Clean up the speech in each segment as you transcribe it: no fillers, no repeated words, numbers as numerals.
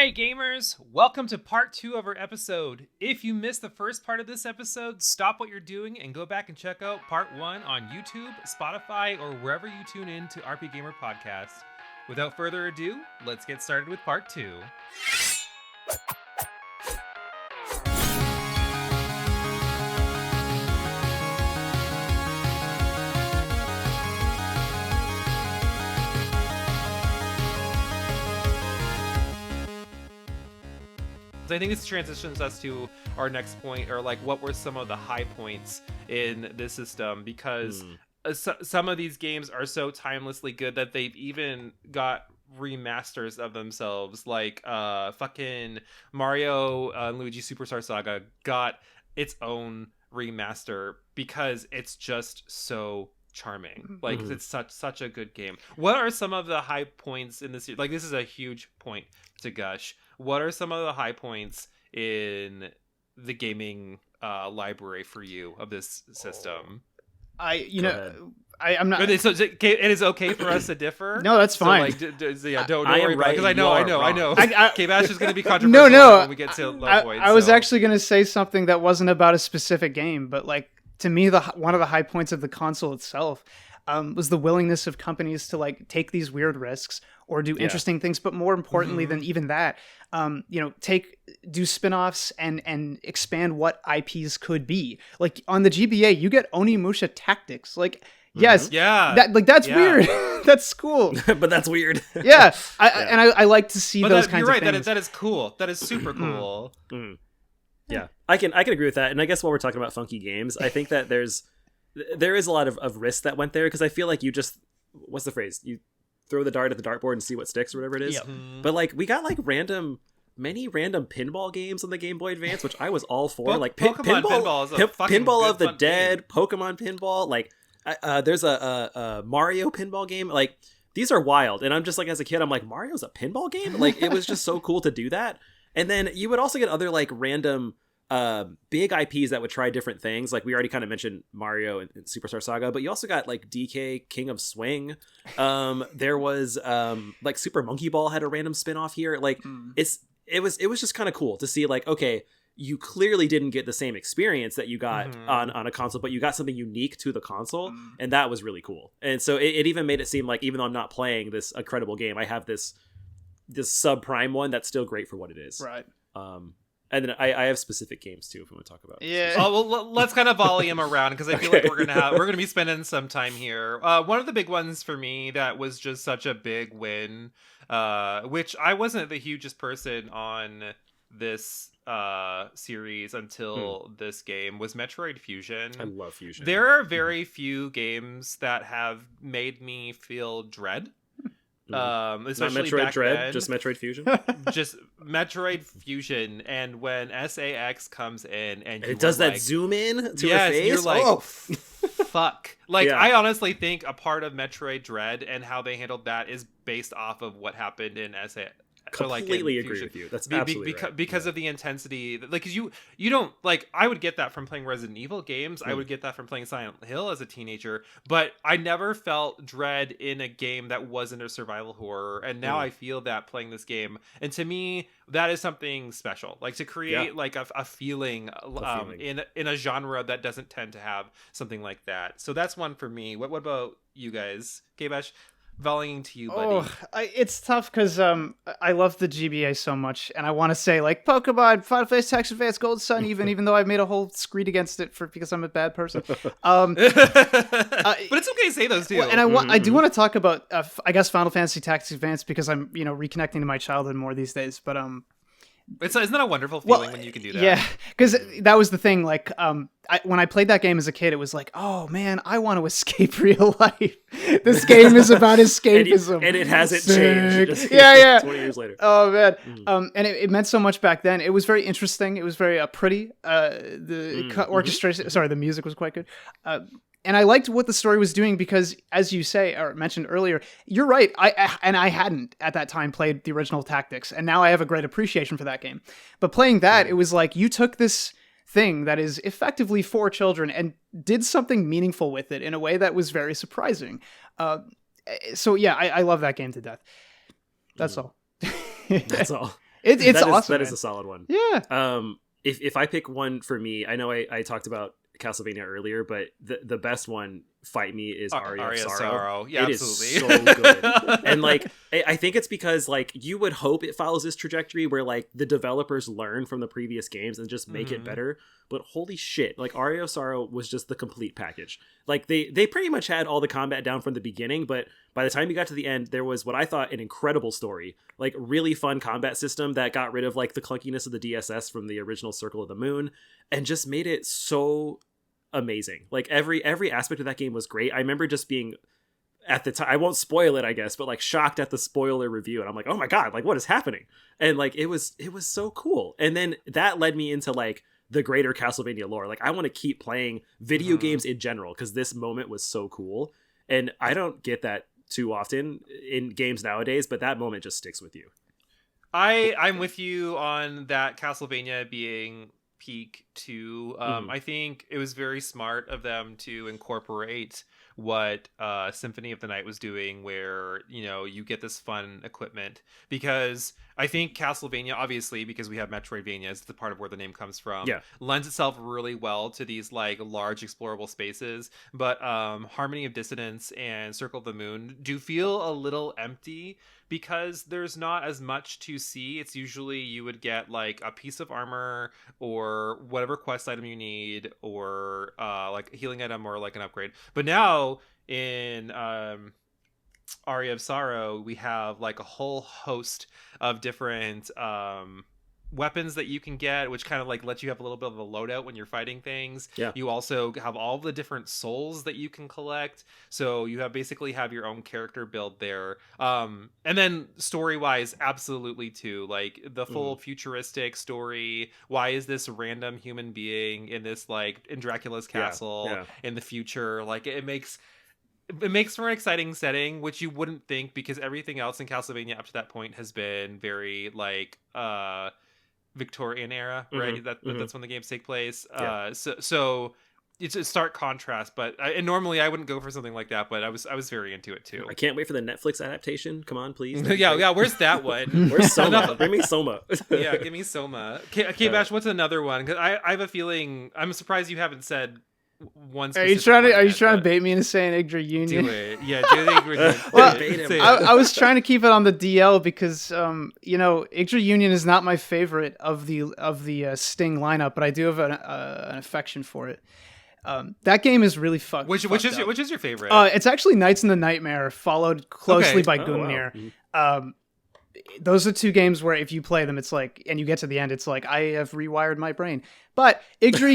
Hey gamers, welcome to part 2 of our episode. If you missed the first part of this episode, stop what you're doing and go back and check out part 1 on YouTube, Spotify, or wherever you tune in to RPGaymer podcast. Without further ado, let's get started with part 2. So I think this transitions us to our next point, or like what were some of the high points in this system, because some of these games are so timelessly good that they've even got remasters of themselves, like fucking Mario and Luigi Superstar Saga got its own remaster because it's just so charming. Like it's such a good game. What are some of the high points in this? Like, this is a huge point to gush. What are some of the high points in the gaming library for you of this system? I'm not. It is okay for us to differ. No, that's fine. So, like, don't worry about it, because I know. KBash is going to be controversial when we get to low points. I was actually going to say something that wasn't about a specific game, but like, to me, one of the high points of the console itself was the willingness of companies to like take these weird risks or do interesting things, but more importantly than even that, do spin-offs and expand what IPs could be. Like on the GBA, you get Onimusha Tactics. Like, yes, that's weird. That's cool, but that's weird. Yeah, I like to see those kinds of things. You're right. That is cool. That is super cool. Yeah, I can agree with that. And I guess while we're talking about funky games, I think that there is a lot of risk that went there, because I feel like you just, what's the phrase? You throw the dart at the dartboard and see what sticks or whatever it is. Yep. But like, we got like many random pinball games on the Game Boy Advance, which I was all for. Like Pokemon Pinball is a fucking Pinball of the Dead, game. Pokemon Pinball. Like there's a Mario pinball game. Like, these are wild. And I'm just like, as a kid, I'm like, Mario's a pinball game? Like, it was just so cool to do that. And then you would also get other like random big IPs that would try different things. Like, we already kind of mentioned Mario and Superstar Saga, but you also got like DK King of Swing. There was like Super Monkey Ball had a random spin-off here. Like, it was just kind of cool to see, like, okay, you clearly didn't get the same experience that you got on a console, but you got something unique to the console, and that was really cool. And so it even made it seem like, even though I'm not playing this incredible game, I have this subprime one that's still great for what it is. Right. And then I have specific games too, if we want to talk about. Yeah. Oh, well, let's kind of volley them around, because I feel like we're gonna be spending some time here. One of the big ones for me that was just such a big win, which I wasn't the hugest person on this series until this game, was Metroid Fusion. I love Fusion. There are very few games that have made me feel dread. Especially not Metroid back Dread, then. just Metroid Fusion. Just Metroid Fusion, and when SAX comes in and it does that like, zoom in to her face. You're like, fuck. Like, yeah. I honestly think a part of Metroid Dread and how they handled that is based off of what happened in SAX. Completely agree with you. That's absolutely right. Because of the intensity, like, because you don't, like, I would get that from playing Resident Evil games. I would get that from playing Silent Hill as a teenager, but I never felt dread in a game that wasn't a survival horror, and now I feel that playing this game. And to me, that is something special, like, to create like a feeling, in a genre that doesn't tend to have something like that. So that's one for me. What about you guys? KBash, volleying to you, buddy. It's tough because I love the GBA so much, and I want to say like Pokemon, Final Fantasy Tactics Advance, Gold Sun, even though I've made a whole screed against it because I'm a bad person. But it's okay to say those too. Well, and I do want to talk about I guess Final Fantasy Tactics Advance, because I'm reconnecting to my childhood more these days. But isn't that a wonderful feeling when you can do that? Yeah, because that was the thing. Like, when I played that game as a kid, it was like, oh man, I want to escape real life. This game is about escapism, and it hasn't changed. Yeah. 20 years later. Oh man, and it meant so much back then. It was very interesting. It was very pretty. The orchestration, the music was quite good. And I liked what the story was doing because, as you say, or mentioned earlier, you're right. I hadn't at that time played the original Tactics, and now I have a great appreciation for that game. But playing that, it was like you took this thing that is effectively for children and did something meaningful with it in a way that was very surprising. So yeah, I love that game to death. That's all. That's all. It's awesome. That is a solid one. Yeah. If I pick one for me, I know I talked about Castlevania earlier, but the best one, fight me, is Aria of Sorrow. Yeah, it absolutely. is so good. And like I think it's because like you would hope it follows this trajectory where like the developers learn from the previous games and just make it better. But holy shit, like Aria of Sorrow was just the complete package. Like they pretty much had all the combat down from the beginning, but by the time you got to the end, there was what I thought an incredible story, like really fun combat system that got rid of like the clunkiness of the DSS from the original Circle of the Moon and just made it so amazing. Like every aspect of that game was great. I remember just being at the time, I won't spoil it, I guess, but like shocked at the spoiler review, and I'm like, oh my god, like what is happening? And like it was so cool. And then that led me into like the greater Castlevania lore. Like I want to keep playing video games in general because this moment was so cool, and I don't get that too often in games nowadays, but that moment just sticks with you. I'm with you on that Castlevania being peak 2. I think it was very smart of them to incorporate what Symphony of the Night was doing, where you get this fun equipment, because I think Castlevania, obviously because we have Metroidvania as the part of where the name comes from, lends itself really well to these like large explorable spaces, but Harmony of Dissonance and Circle of the Moon do feel a little empty because there's not as much to see. It's usually you would get like a piece of armor or whatever quest item you need, or like a healing item or like an upgrade. But now in Aria of Sorrow, we have like a whole host of different weapons that you can get, which kind of like lets you have a little bit of a loadout when you're fighting things. You also have all the different souls that you can collect, so you basically have your own character build there. And then story wise, absolutely too, like the full futuristic story. Why is this random human being in this like in Dracula's castle in the future? Like it makes for an exciting setting, which you wouldn't think, because everything else in Castlevania up to that point has been very like Victorian era, right? That's when the games take place. So it's a stark contrast, but and normally I wouldn't go for something like that, but I was very into it too. I can't wait for the Netflix adaptation. Come on, please. yeah. Where's that one? Where's Soma? Bring me Soma. Yeah, give me Soma. KBash, what's another one? Because I have a feeling, I'm surprised you haven't said one. Are you trying to bait me into saying Yggdra Union? Do it. Yeah, do the Yggdra. Well, I was trying to keep it on the DL because Yggdra Union is not my favorite of the Sting lineup, but I do have an affection for it. That game is really fucked. Which is your favorite? It's actually Nights in the Nightmare, followed closely by Gungnir. Wow. Those are two games where if you play them, it's like, and you get to the end, it's like, I have rewired my brain. But Yggdra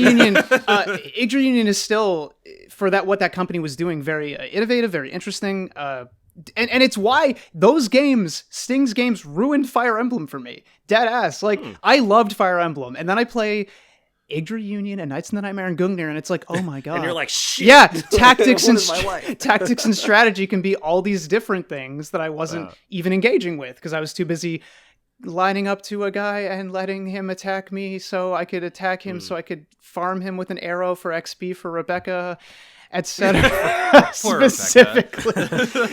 Union is still, for that what that company was doing, very innovative, very interesting. And it's why those games, Sting's games, ruined Fire Emblem for me. Dead ass. Like, I loved Fire Emblem, and then I play Yggdra Union and Nights in the Nightmare and Gungnir, and it's like, oh my god. And you're like, shit. Yeah, tactics and strategy can be all these different things that I wasn't even engaging with because I was too busy lining up to a guy and letting him attack me so I could attack him, so I could farm him with an arrow for XP for Rebecca, etc. Specifically.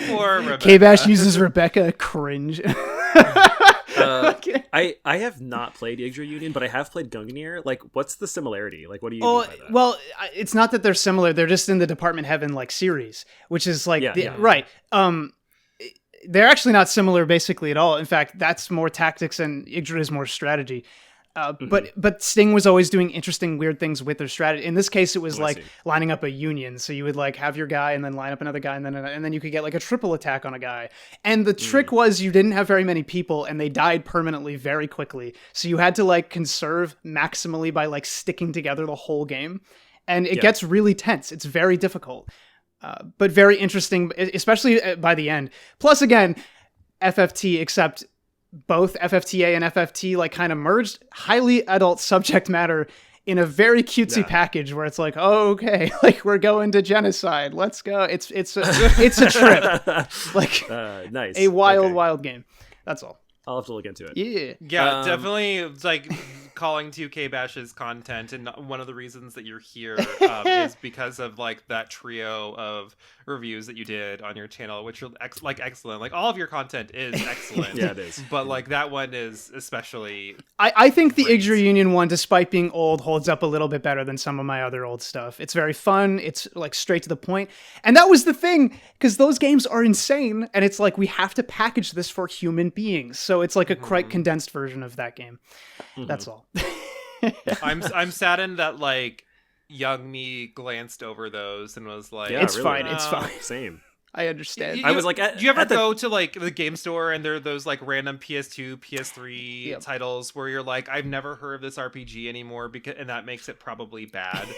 Poor Rebecca. KBash uses Rebecca. Cringe. I have not played Yggdra Union, but I have played Gungnir. Like, what's the similarity? Like, what do you mean by that? Well, it's not that they're similar. They're just in the Department Heaven like series, which is like right. They're actually not similar basically at all. In fact, that's more tactics and Yggdra is more strategy. But Sting was always doing interesting, weird things with their strategy. In this case, it was lining up a union. So you would like have your guy and then line up another guy, and then you could get like a triple attack on a guy. And the trick was you didn't have very many people, and they died permanently very quickly. So you had to like conserve maximally by like sticking together the whole game, and it gets really tense. It's very difficult, but very interesting, especially by the end. Plus, again, FFT, except both FFTA and FFT like kind of merged highly adult subject matter in a very cutesy package where it's like, oh, okay, like we're going to genocide. Let's go. It's a trip. Like nice. A wild game. That's all. I'll have to look into it. Yeah. Yeah, definitely. It's like calling to KBash's content, and one of the reasons that you're here is because of like that trio of reviews that you did on your channel, which are excellent. Like all of your content is excellent. Yeah, it is. But like that one is especially. I think the great. Iggs Reunion one, despite being old, holds up a little bit better than some of my other old stuff. It's very fun. It's like straight to the point. And that was the thing, because those games are insane. And it's like, we have to package this for human beings. So it's like a quite condensed version of that game. That's all. I'm saddened that like young me glanced over those and was like, Yeah, It's really. fine. It's fine. Same. I understand. I was like, do you ever go to like the game store and there are those like random PS2, PS3 Yep. titles where you're like, I've never heard of this RPG anymore, and that makes it probably bad.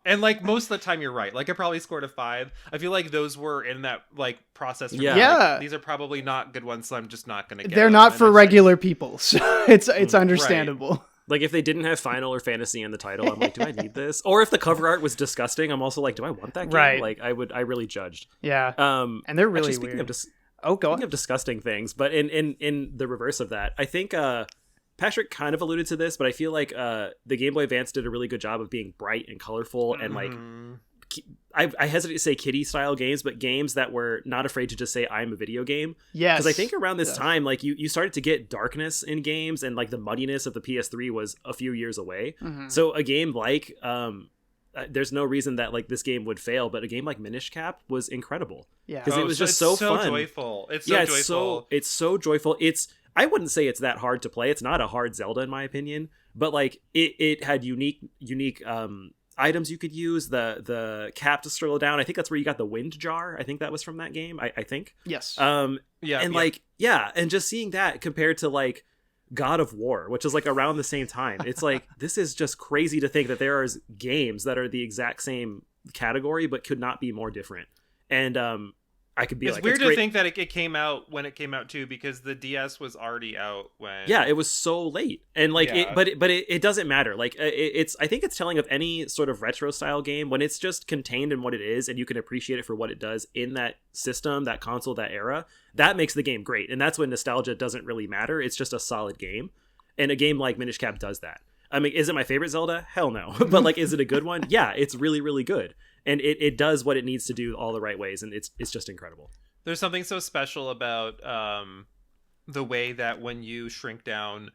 And like most of the time you're right. Like I probably scored a 5. I feel like those were in that like process. Yeah. Like, Yeah. these are probably not good ones, so I'm just not gonna get They're them. not And for it's regular people. So it's understandable. Like if they didn't have Final or Fantasy in the title, I'm like, do I need this? Or if the cover art was disgusting, I'm also like, do I want that game? Right. Like I really judged. Yeah. And they're really actually, weird. Go on. Speaking of disgusting things, but in the reverse of that, I think Patrick kind of alluded to this, but I feel like the Game Boy Advance did a really good job of being bright and colorful and like I hesitate to say kiddie style games, but games that were not afraid to just say I'm a video game. Yes. Because I think around this time, like you started to get darkness in games, and like the muddiness of the PS3 was a few years away. So a game like there's no reason that like this game would fail, but a game like Minish Cap was incredible. Yeah. Because it was just it's so fun. joyful. It's so joyful. It's so joyful. I wouldn't say it's that hard to play. It's not a hard Zelda in my opinion, but like it had unique items you could use. The cap to slow down. I think that's where you got the wind jar. I think that was from that game. I think. Yes. And just seeing that compared to like God of War, which is like around the same time, it's like this is just crazy to think that there are games that are the exact same category but could not be more different. And I could be it's like, weird it's to great. think that it came out when it came out too, because the DS was already out when. Yeah, it was so late, and like Yeah. it doesn't matter. Like I think it's telling of any sort of retro style game when it's just contained in what it is, and you can appreciate it for what it does in that system, that console, that era. That makes the game great, and that's when nostalgia doesn't really matter. It's just a solid game, and a game like Minish Cap does that. I mean, is it my favorite Zelda? Hell no. But like, is it a good one? Yeah, it's really, really good, and it does what it needs to do all the right ways, and it's just incredible. There's something so special about the way that when you shrink down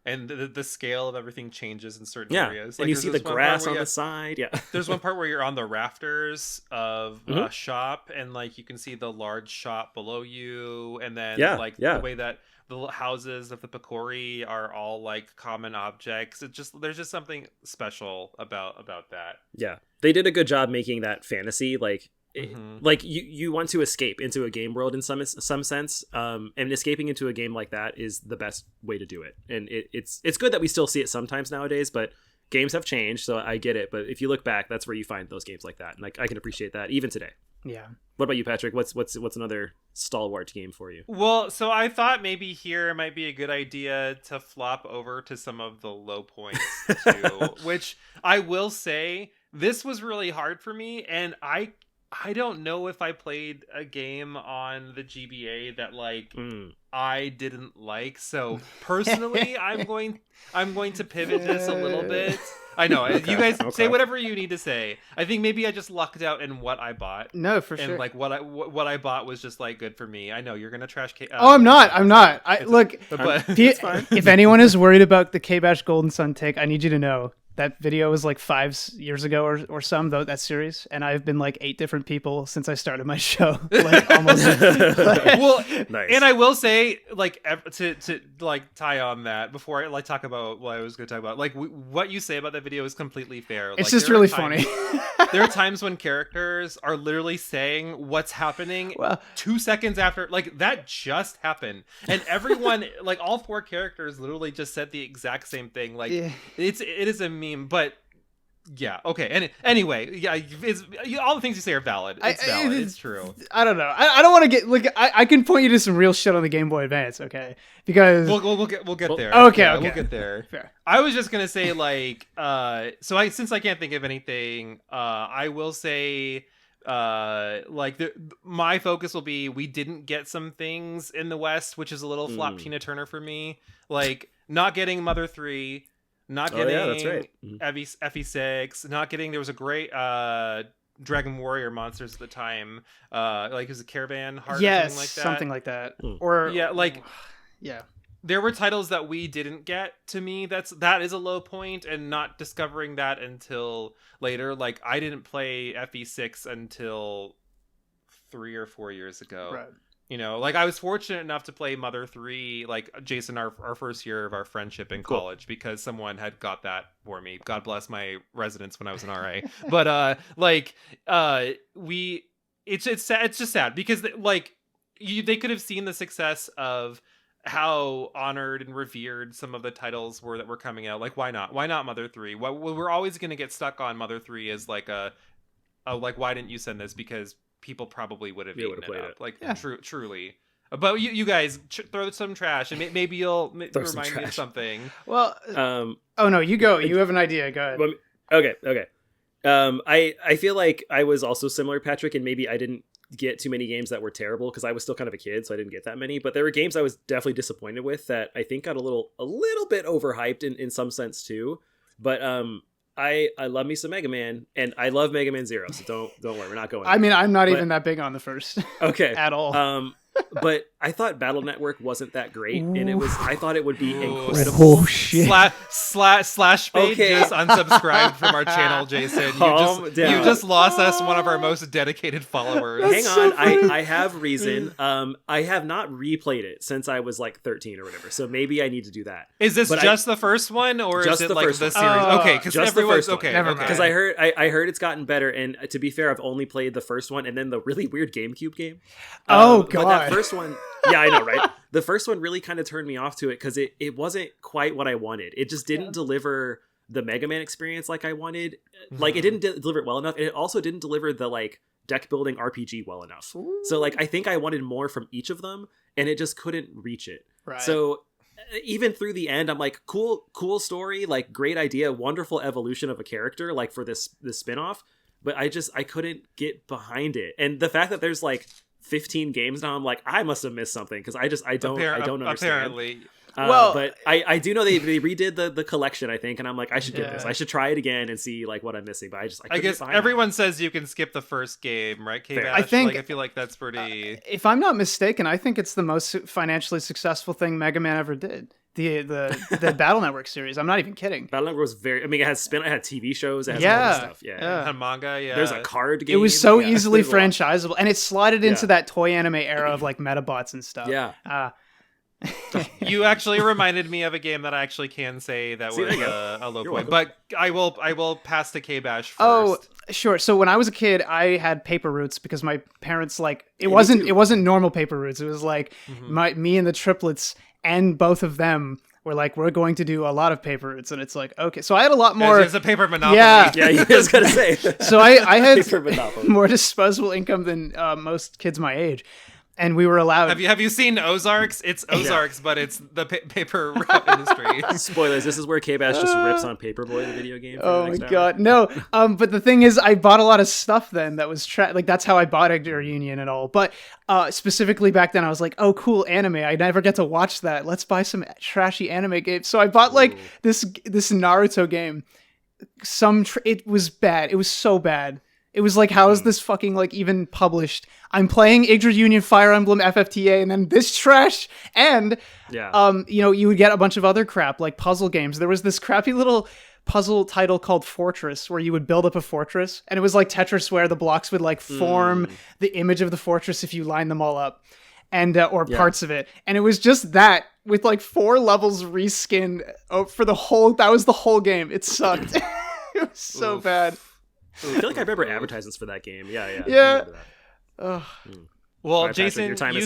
and the scale of everything changes in certain areas. And like, you see the there's one part grass where on you- the side. Yeah. There's one part where you're on the rafters of a shop, and like you can see the large shop below you, and then the way that the houses of the Picori are all like common objects. There's just something special about that. Yeah, they did a good job making that fantasy like you want to escape into a game world in some sense, and escaping into a game like that is the best way to do it. And it's good that we still see it sometimes nowadays, but games have changed, so I get it. But if you look back, that's where you find those games like that, and I can appreciate that even today. Yeah. What about you, Patrick? What's another stalwart game for you? Well, so I thought maybe here might be a good idea to flop over to some of the low points too, which I will say this was really hard for me, and I don't know if I played a game on the GBA that like I didn't like. So personally, I'm going to pivot this a little bit. I know you guys say whatever you need to say. I think maybe I just lucked out in what I bought. No, for sure. And like what I bought was just like good for me. I know you're gonna trash. I'm not. Look. But If anyone is worried about the KBash Golden Sun take, I need you to know that video was like 5 years ago or some, though, that series, and I've been like 8 different people since I started my show. Like almost. Well, Nice. and I will say, like, to like tie on that before I like talk about what I was going to talk about, like what you say about that video is completely fair. It's like, just there are really times- funny. There are times when characters are literally saying what's happening 2 seconds after, like that just happened, and everyone, like all 4 characters, literally just said the exact same thing. Like it is a meme, but yeah, okay. And anyway, yeah, all the things you say are valid. It's valid. It's true. I don't know. I don't want to get like I can point you to some real shit on the Game Boy Advance, okay? Because we'll get there. Okay, Yeah, okay. We'll get there. Fair. I was just gonna say like since I can't think of anything, I will say like my focus will be we didn't get some things in the West, which is a little flop Tina Turner for me. Like not getting Mother 3, not getting that's right. FE6, not getting, there was a great Dragon Warrior monsters at the time, like it was a Caravan Heart, yes, or something like that. Or yeah, like yeah, there were titles that we didn't get. To me, that is a low point, and not discovering that until later. Like I didn't play FE6 until 3 or 4 years ago. right. You know, like I was fortunate enough to play Mother 3, like Jason, our first year of our friendship in college, because someone had got that for me. God bless my residence when I was an RA. But it's just sad because like they could have seen the success of how honored and revered some of the titles were that were coming out. Like why not Mother 3? We're always going to get stuck on Mother 3 as like a like, why didn't you send this? Because people probably would have eaten it up. Like truly. But you guys throw some trash, and maybe you'll remind me of something. Well, oh no, you go. You have an idea. Go ahead. Okay. I feel like I was also similar, Patrick, and maybe I didn't get too many games that were terrible because I was still kind of a kid, so I didn't get that many. But there were games I was definitely disappointed with that I think got a little bit overhyped in some sense too. But I love me some Mega Man, and I love Mega Man Zero, so don't worry, we're not going there. I mean, I'm not even that big on the first. Okay. At all. But I thought Battle Network wasn't that great, and I thought it would be incredible. Oh shit! Slash page just unsubscribed from our channel, Jason. You just lost us one of our most dedicated followers. Hang on, I have reason. I have not replayed it since I was like 13 or whatever, so maybe I need to do that. Is this just the first one, or is it like the series? Okay, because everyone's okay. Because I heard it's gotten better, and to be fair, I've only played the first one and then the really weird GameCube game. Oh god! But that first one, yeah, I know, right? The first one really kind of turned me off to it because it wasn't quite what I wanted. It just didn't deliver the Mega Man experience like I wanted. Like it didn't deliver it well enough, and it also didn't deliver the like deck building RPG well enough. Ooh. So like I think I wanted more from each of them, and it just couldn't reach it. Right. So even through the end, I'm like, cool story, like great idea, wonderful evolution of a character, like for this spinoff. But I couldn't get behind it, and the fact that there's like 15 games now, I'm like, I must have missed something because I don't understand. Apparently. But I do know they redid the collection, I think, and I'm like, I should get this. I should try it again and see like what I'm missing. But I guess everyone says you can skip the first game, right? KBash? I feel like that's pretty. If I'm not mistaken, I think it's the most financially successful thing Mega Man ever did. The Battle Network series. I'm not even kidding. Battle Network was very. I mean, it had TV shows. It has all this stuff. Yeah. It had manga. Yeah. There's a card game. It was so easily franchisable, and it slotted into that toy anime era of like Metabots and stuff. Yeah. You actually reminded me of a game that I actually can say that was a low point, but I will pass to KBash first. Oh, sure. So when I was a kid, I had paper routes because my parents like it wasn't normal paper routes. It was like me and the triplets and both of them were like, we're going to do a lot of paper routes, and it's like, okay. So I had a lot more. There's a paper monopoly. Yeah, you was gonna say. So I had more disposable income than most kids my age. And we were allowed. Have you seen Ozarks? It's Ozarks, but it's the paper route industry. Spoilers. This is where KBash just rips on Paperboy, the video game. Oh my god, no. But the thing is, I bought a lot of stuff then that was like that's how I bought Egg Reunion and all. But specifically back then, I was like, oh, cool anime. I never get to watch that. Let's buy some trashy anime games. So I bought like this Naruto game. It was bad. It was so bad. It was like, how is this fucking like even published? I'm playing Yggdra Union, Fire Emblem, FFTA, and then this trash. And you would get a bunch of other crap like puzzle games. There was this crappy little puzzle title called Fortress where you would build up a fortress, and it was like Tetris where the blocks would like form the image of the fortress if you line them all up, and or parts of it. And it was just that with like 4 levels reskinned for the whole. That was the whole game. It sucked. It was so bad. I feel like I remember advertisements for that game. Yeah. Well, right, Jason, Patrick,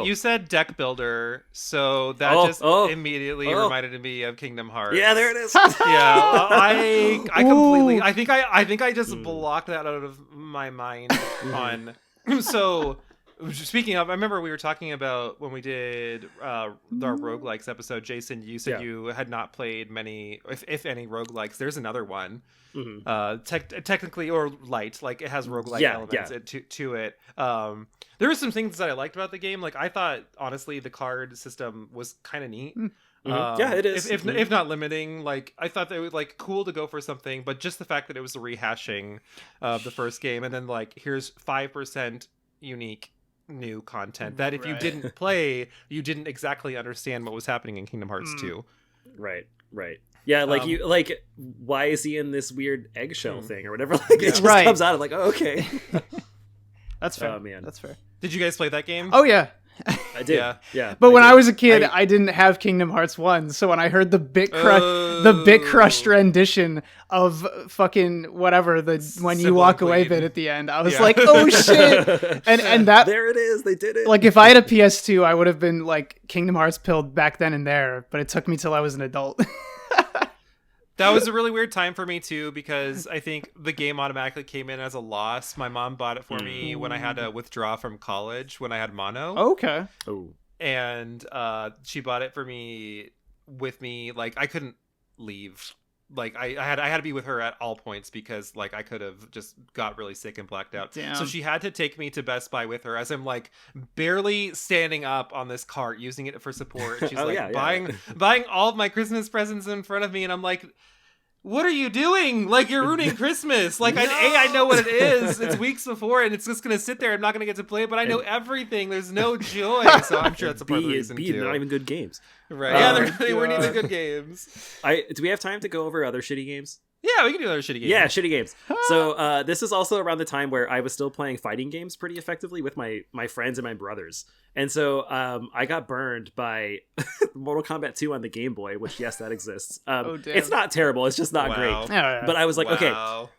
you said deck builder, so that just immediately reminded me of Kingdom Hearts. Yeah, there it is. Yeah, I completely. I think I just blocked that out of my mind. So Speaking of, I remember we were talking about when we did our roguelikes episode. Jason, you said you had not played many, if any, roguelikes. There's another one, technically or light, like it has roguelike elements to it. There were some things that I liked about the game. Like I thought, honestly, the card system was kind of neat. Yeah, it is. If not limiting, like I thought that it was like cool to go for something, but just the fact that it was a rehashing of the first game, and then like here's 5% unique new content that if you didn't play, you didn't exactly understand what was happening in Kingdom Hearts 2. Right. Yeah, like you like, why is he in this weird eggshell thing or whatever? Like it just comes out of like, oh, okay. That's fair. Oh man, that's fair. Did you guys play that game? Oh yeah. I did. Yeah. But when I was a kid, I didn't have Kingdom Hearts 1, so when I heard the bit crushed rendition of fucking whatever, when you walk away bit at the end, I was like, oh shit. And that there it is. They did it. Like if I had a PS2, I would have been like Kingdom Hearts pilled back then and there, but it took me till I was an adult. That was a really weird time for me too, because I think the game automatically came in as a loss. My mom bought it for me when I had to withdraw from college when I had mono. Okay. Oh. And she bought it for me with me. Like I couldn't leave. Like I had to be with her at all points because like I could have just got really sick and blacked out. Damn. So she had to take me to Best Buy with her as I'm like barely standing up on this cart using it for support. She's buying all of my Christmas presents in front of me, and I'm like, what are you doing? Like, you're ruining Christmas. Like, I know what it is. It's weeks before, and it's just going to sit there. I'm not going to get to play it, but I know everything. There's no joy. So I'm sure that's a part of the reason, too. Not even good games. Right. They weren't even good games. Do we have time to go over other shitty games? Yeah, we can do other shitty games. Yeah, shitty games. So this is also around the time where I was still playing fighting games pretty effectively with my friends and my brothers. And so I got burned by Mortal Kombat 2 on the Game Boy, which, yes, that exists. It's not terrible. It's just not great. But I was like, okay,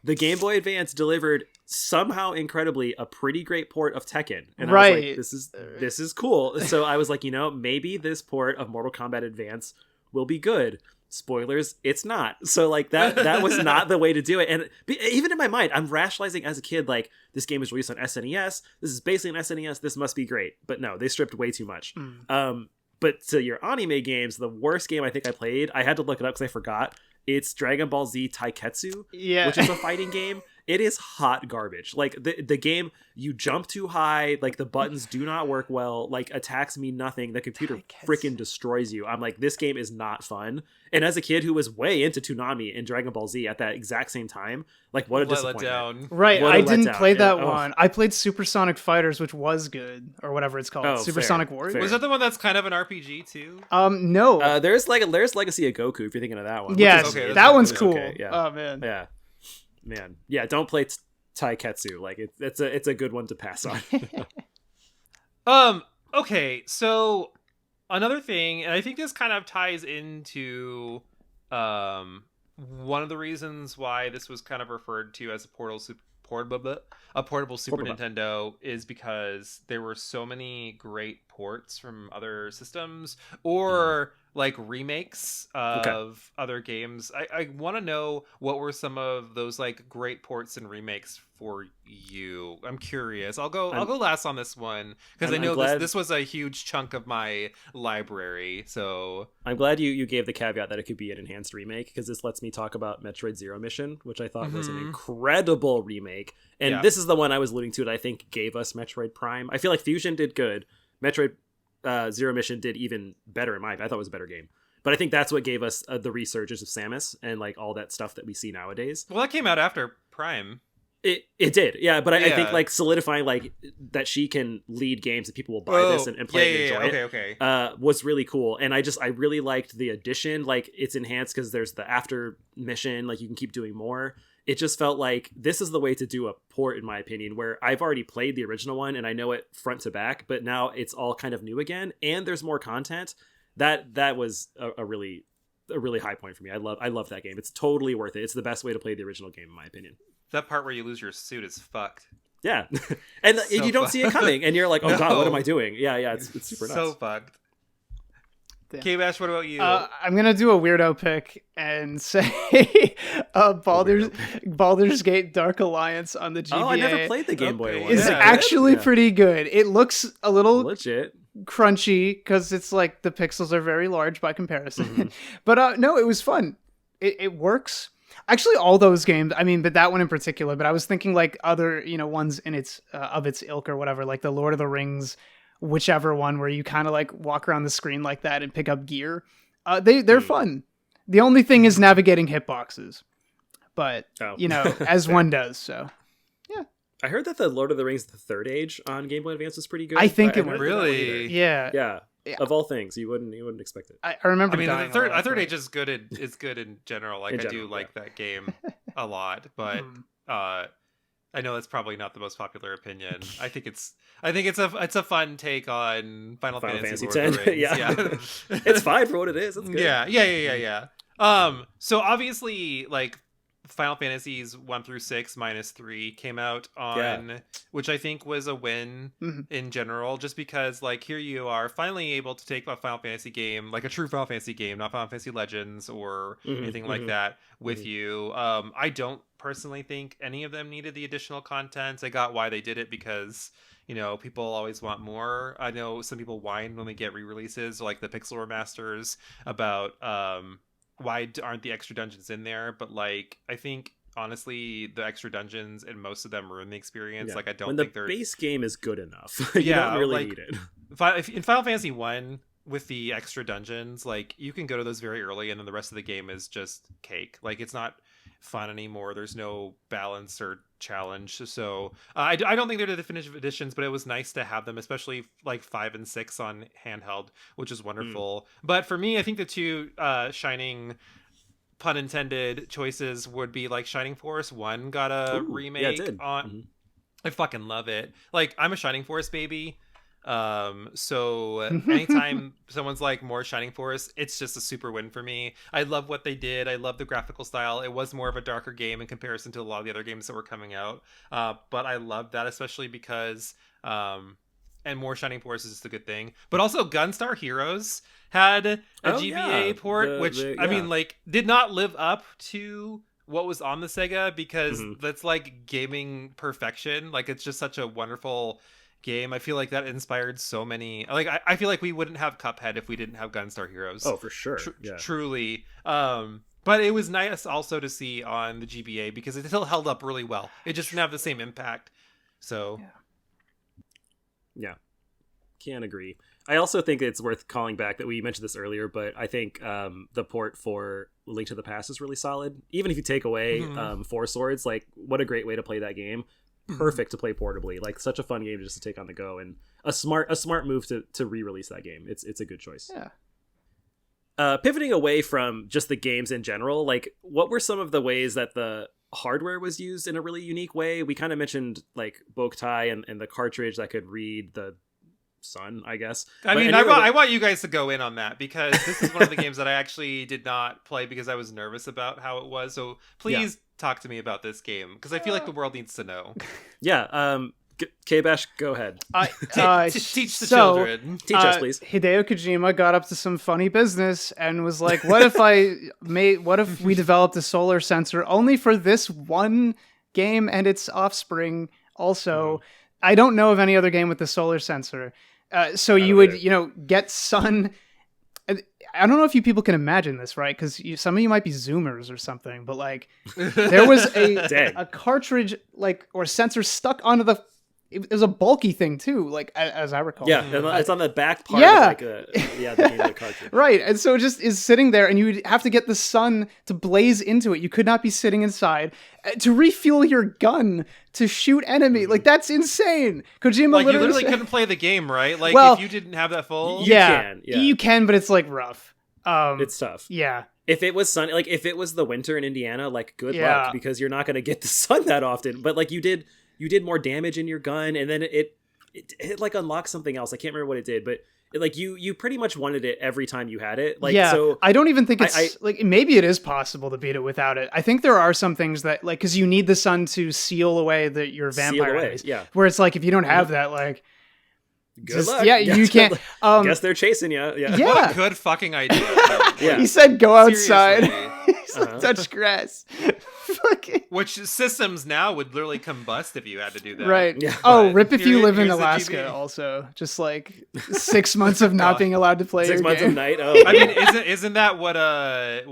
the Game Boy Advance delivered somehow incredibly a pretty great port of Tekken. And I was like, this is cool. So I was like, maybe this port of Mortal Kombat Advance will be good. Spoilers, it's not. So like that was not the way to do it. And even in my mind, I'm rationalizing as a kid, like, this game was released on SNES, this is basically an SNES, this must be great. But no, they stripped way too much. But to your anime games, the worst game I think I played, I had to look it up because I forgot, it's Dragon Ball Z Taiketsu, which is a fighting game. It is hot garbage. Like the game, you jump too high, like the buttons do not work well, like attacks mean nothing, the computer freaking destroys you. I'm like, this game is not fun. And as a kid who was way into Toonami and Dragon Ball Z at that exact same time, like, what a disappointment. Right, I didn't play that one. I played Supersonic Fighters, which was good, or whatever it's called. Supersonic Warriors. Was that the one that's kind of an RPG too? No. There's Legacy of Goku, if you're thinking of that one. Yes, that one's cool. Okay, yeah. Oh man. Yeah. Man, yeah, don't play Taiketsu. Like it's a good one to pass on. Okay, so another thing, and I think this kind of ties into one of the reasons why this was kind of referred to as a portable Super Nintendo is because there were so many great ports from other systems or like remakes of other games. I want to know what were some of those like great ports and remakes for you. I'm curious. I'll go last on this one because I know this was a huge chunk of my library. So I'm glad you gave the caveat that it could be an enhanced remake, because this lets me talk about Metroid Zero Mission, which I thought was an incredible remake. And this is the one I was alluding to that I think gave us Metroid Prime. I feel like Fusion did good. Metroid Zero Mission did even better in my opinion. I thought it was a better game. But I think that's what gave us the resurgence of Samus and like all that stuff that we see nowadays. Well, that came out after Prime. It did, yeah. But I think like solidifying like that she can lead games that people will buy this and play and enjoy it was really cool. And I really liked the addition. Like, it's enhanced because there's the after mission, like you can keep doing more. It just felt like this is the way to do a port, in my opinion, where I've already played the original one and I know it front to back, but now it's all kind of new again and there's more content. That was a really high point for me. I love that game. It's totally worth it. It's the best way to play the original game, in my opinion. That part where you lose your suit is fucked. Yeah. And you don't see it coming and you're like, oh god, what am I doing? Yeah, it's super nuts. So fucked. KBash, what about you? I'm gonna do a weirdo pick and say Baldur's Gate Dark Alliance on the GBA. Oh, I never played the Game Boy one. It's actually pretty good. It looks a little legit crunchy because it's like the pixels are very large by comparison. But no, it was fun. It works. Actually, all those games. I mean, but that one in particular. But I was thinking like other, ones in its of its ilk or whatever, like the Lord of the Rings, whichever one where you kind of like walk around the screen like that and pick up gear. They're fun. The only thing is navigating hitboxes, but as one does. So yeah. I heard that the Lord of the Rings: The Third Age on Game Boy Advance is pretty good. I think it was really. Yeah. Of all things, you wouldn't expect it. I remember. I mean, the third age is good. Is good in general. Like I do like that game a lot, but I know that's probably not the most popular opinion. I think it's a fun take on Final Fantasy X. Yeah. It's fine for what it is. It's good. Yeah. So obviously, like Final Fantasies 1 through 6 minus 3 came out on, which I think was a win in general, just because like here you are finally able to take a Final Fantasy game, like a true Final Fantasy game, not Final Fantasy Legends or anything like that with you. I don't personally think any of them needed the additional content. I got why they did it because people always want more. I know some people whine when we get re-releases like the Pixel remasters about why aren't the extra dungeons in there? But like, I think honestly, the extra dungeons and most of them ruin the experience. Like, I don't think the base game is good enough. You don't really need it. In Final Fantasy 1 with the extra dungeons, like you can go to those very early, and then the rest of the game is just cake. Like it's not fun anymore. There's no balance or challenge. So I don't think they're the definitive editions, but it was nice to have them, especially like 5 and 6 on handheld, which is wonderful. But for me, I think the two shining, pun intended, choices would be like Shining Force 1 got a remake on. I fucking love it. Like I'm a Shining Force baby. So anytime someone's like more Shining Force, it's just a super win for me. I love what they did. I love the graphical style. It was more of a darker game in comparison to a lot of the other games that were coming out. But I love that, especially because, and more Shining Force is just a good thing. But also Gunstar Heroes had a GBA port, I mean, like did not live up to what was on the Sega because that's like gaming perfection. Like it's just such a wonderful game. I feel like that inspired so many. Like I feel like we wouldn't have Cuphead if we didn't have Gunstar Heroes. Oh, for sure. Truly. But it was nice also to see on the GBA because it still held up really well. It just didn't have the same impact. So yeah. Can't agree. I also think it's worth calling back that we mentioned this earlier, but I think the port for Link to the Past is really solid. Even if you take away Four Swords, like what a great way to play that game. Perfect to play portably, like such a fun game just to take on the go, and a smart move to re-release that game. It's a good choice. Pivoting away from just the games in general, like what were some of the ways that the hardware was used in a really unique way? We kind of mentioned like Boktai and the cartridge that could read the sun, I guess. I want you guys to go in on that because this is one of the games that I actually did not play because I was nervous about how it was. So please talk to me about this game because I feel like the world needs to know. KBash, go ahead. Teach the children. Teach us, please. Hideo Kojima got up to some funny business and was like, what if we developed a solar sensor only for this one game and its offspring also? I don't know of any other game with the solar sensor. So you would, get sun. I don't know if you people can imagine this, right? Because some of you might be Zoomers or something, but like there was a cartridge or sensor stuck onto the. It was a bulky thing too, like as I recall. Yeah, it's on the back part of the Game Boy cartridge. Right, and so it just is sitting there, and you would have to get the sun to blaze into it. You could not be sitting inside to refuel your gun to shoot enemy. Like that's insane. Kojima literally couldn't play the game, right? Like if you didn't have that full, you can, but it's like rough. It's tough. Yeah. If it was sunny, like if it was the winter in Indiana, like good luck because you're not going to get the sun that often. But like you did more damage in your gun, and then it like unlocked something else. I can't remember what it did, but you pretty much wanted it every time you had it. Like, so I don't even think it's like maybe it is possible to beat it without it. I think there are some things that like because you need the sun to seal away your vampire enemies. Yeah, where it's like if you don't have that, like Good luck. Yeah, you can't. Guess they're chasing you. Yeah. Yeah. What a good fucking idea. Yeah. He said, "Go outside." Seriously. He's like, touch grass. Fucking Which systems now would literally combust if you had to do that. right. Yeah. Oh, But rip if you live in here's the Alaska. GBA. Also, just like 6 months of not being allowed to play 6 your months game. of night. Oh, I mean, isn't that what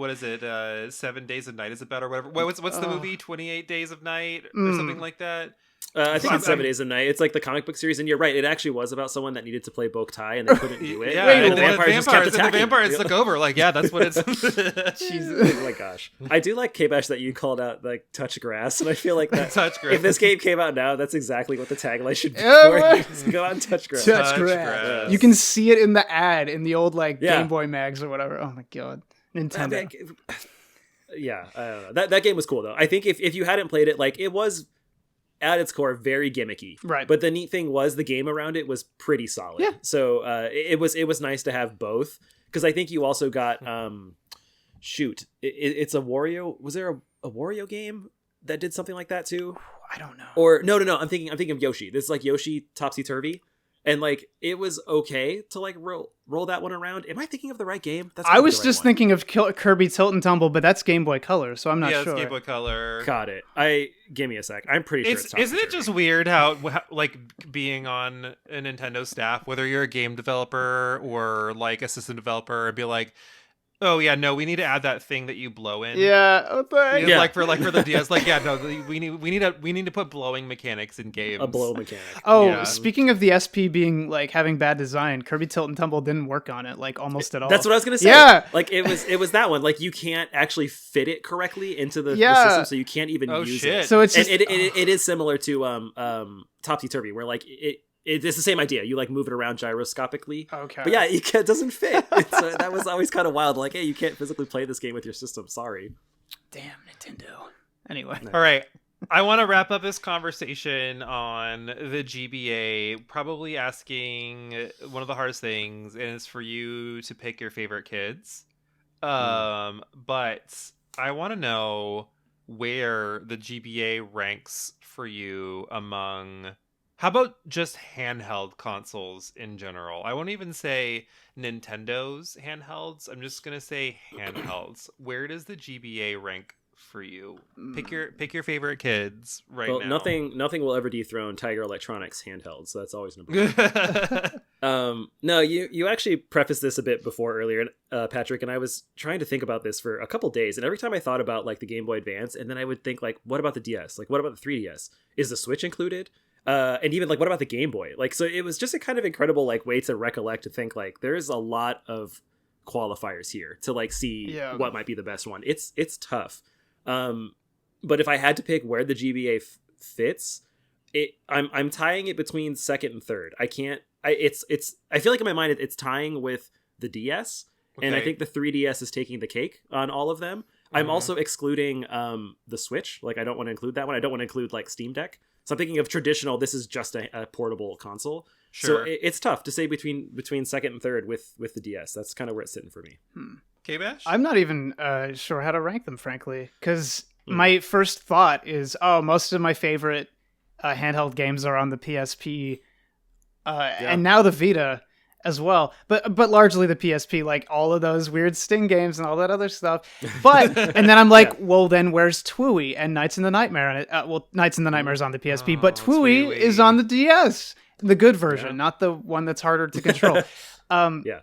is it? 7 Days of Night is about or whatever. What's the movie? 28 Days of Night or something like that. I think it's 7 Days of Night. It's like the comic book series, and you're right. It actually was about someone that needed to play bow tie, and they couldn't do it. Yeah, and and the vampires just kept attacking. the vampires took over. Like, yeah, that's what it's. Jesus. Oh my gosh, I do like KBash that you called out like touch grass, and I feel like that. Touch grass. If this game came out now, that's exactly what the tagline should be. Oh, for. right. Just go out and touch grass. Touch Touch grass. grass. You can see it in the ad in the old like Yeah. Game Boy mags or whatever. Oh my god, Nintendo. Yeah, I don't know. That game was cool though. I think if you hadn't played it, like it was at its core very gimmicky, Right. But the neat thing was the game around it was pretty solid. Yeah. So it was nice to have both, because I think you also got it's a Wario. Was there a Wario game that did something like that too? I don't know. Or no. I'm thinking of Yoshi. This is like Yoshi Topsy Turvy. And like it was okay to like roll that one around. Am I thinking of the right game? That's I probably was the right just one. thinking of Kirby Tilt and Tumble, but that's Game Boy Color, so I'm not Yeah, sure. it's Game Boy Color. Got it. Give me a sec. I'm pretty sure it's Topsy Isn't it Turvy. just weird how like being on a Nintendo staff, whether you're a game developer or like a system developer, and be like, oh yeah, no, we need to add that thing that you blow in. Yeah. Oh, thanks. Yeah. Like for the DS, like yeah, no, we need to put blowing mechanics in games. a blow mechanic? Oh, Yeah. speaking of the SP being like having bad design, Kirby Tilt and Tumble didn't work on it like almost at all. That's what I was gonna say. Yeah. Like it was that one. Like you can't actually fit it correctly into the Yeah. system, so you can't even Oh, use shit. it. So it's And just it is similar to Topsy Turvy, where like it's the same idea. You like move it around gyroscopically. okay. But yeah, it doesn't fit. That was always kind of wild. Like, hey, you can't physically play this game with your system. Sorry. Damn Nintendo. Anyway. All right. I want to wrap up this conversation on the GBA, probably asking one of the hardest things, and it's for you to pick your favorite kids. But I want to know where the GBA ranks for you among... How about just handheld consoles in general? I won't even say Nintendo's handhelds. I'm just going to say handhelds. Where does the GBA rank for you? Pick your favorite kids right Well, now. nothing will ever dethrone Tiger Electronics handheld, so that's always number one. No, you actually prefaced this a bit before earlier, Patrick, and I was trying to think about this for a couple days, and every time I thought about like the Game Boy Advance, and then I would think like, what about the DS? Like, what about the 3DS? Is the Switch included? And even like, what about the Game Boy? Like, so it was just a kind of incredible like way to recollect, to think like there's a lot of qualifiers here to like see what might be the best one. It's tough. But if I had to pick where the GBA fits, I'm tying it between second and third. I can't. I feel like in my mind it's tying with the DS, and I think the 3DS is taking the cake on all of them. I'm also excluding the Switch. Like I don't want to include that one. I don't want to include like Steam Deck. So I'm thinking of traditional. This is just a portable console. Sure. So it's tough to say between second and third with the DS. That's kind of where it's sitting for me. KBash? I'm not even sure how to rank them, frankly, because my first thought is, most of my favorite handheld games are on the PSP, and now the Vita as well. But largely the PSP, like all of those weird Sting games and all that other stuff. But and then I'm like, well, then where's Twooey and Nights in the Nightmare on it? Nights in the Nightmare is on the PSP, but Twooey is on the DS, the good version, not the one that's harder to control. Yeah.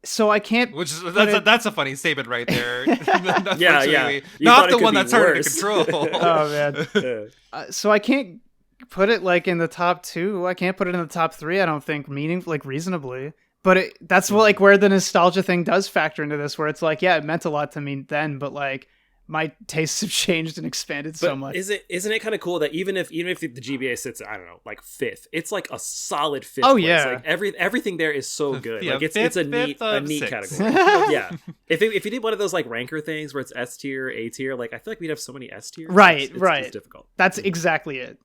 So I can't. Which is that's a funny statement right there. Yeah. You Not thought it the could one be that's harder to worse. control. Oh man. Yeah. So I can't put it like in the top 2. I can't put it in the top 3. I don't think reasonably. But that's what, like where the nostalgia thing does factor into this, where it's like, yeah, it meant a lot to me then, but like my tastes have changed and expanded so much. Isn't it kind of cool that even if the GBA sits, I don't know, like 5th, it's like a solid 5th. Oh place. yeah, like everything there is so good. Yeah, like it's a neat six. category. Yeah, if you did one of those like ranker things where it's S tier, A tier, like I feel like we'd have so many S tiers. Right. It's difficult. That's exactly it.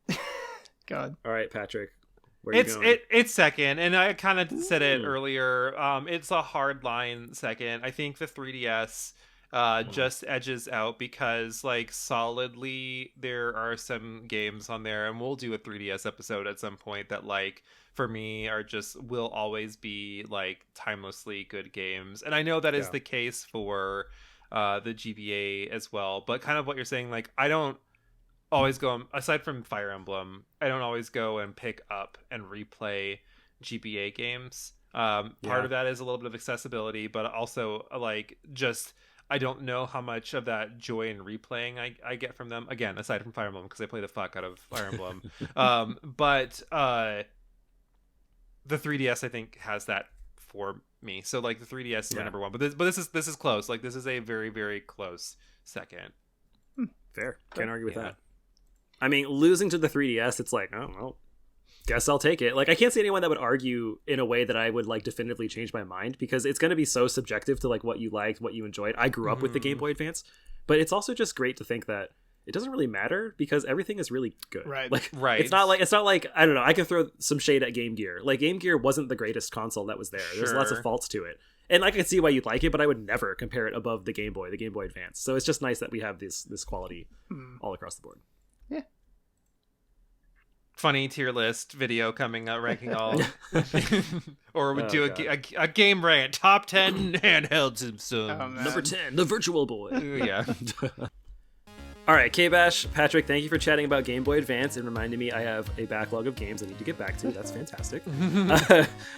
God. All right, Patrick. Where are you going? It's second, and I kind of said it earlier. It's a hard line second. I think the 3DS just edges out, because like solidly there are some games on there, and we'll do a 3DS episode at some point, that like for me are just will always be like timelessly good games. And I know that is the case for the GBA as well, but kind of what you're saying, like I don't always go, aside from Fire Emblem, I don't always go and pick up and replay GBA games. Part of that is a little bit of accessibility, but also like just I don't know how much of that joy in replaying I get from them, again aside from Fire Emblem, because I play the fuck out of Fire Emblem. But the 3DS I think has that for me, so like the 3DS is my number one, but this is close, like this is a very, very close second. Fair, can't argue with that. I mean, losing to the 3DS, it's like, oh well, guess I'll take it. Like, I can't see anyone that would argue in a way that I would like definitively change my mind, because it's going to be so subjective to like what you liked, what you enjoyed. I grew up with the Game Boy Advance, but it's also just great to think that it doesn't really matter, because everything is really good. Right. Like, right. It's not like I don't know. I can throw some shade at Game Gear. Like, Game Gear wasn't the greatest console that was there. There's lots of faults to it, and I can see why you'd like it, but I would never compare it above the Game Boy Advance. So it's just nice that we have this quality all across the board. Yeah. Funny tier list video coming up, ranking all. Or we do a game rant, top 10 handhelds and some. Number 10, the Virtual Boy. Ooh, yeah. All right, KBash, Patrick, thank you for chatting about Game Boy Advance and reminding me I have a backlog of games I need to get back to. That's fantastic.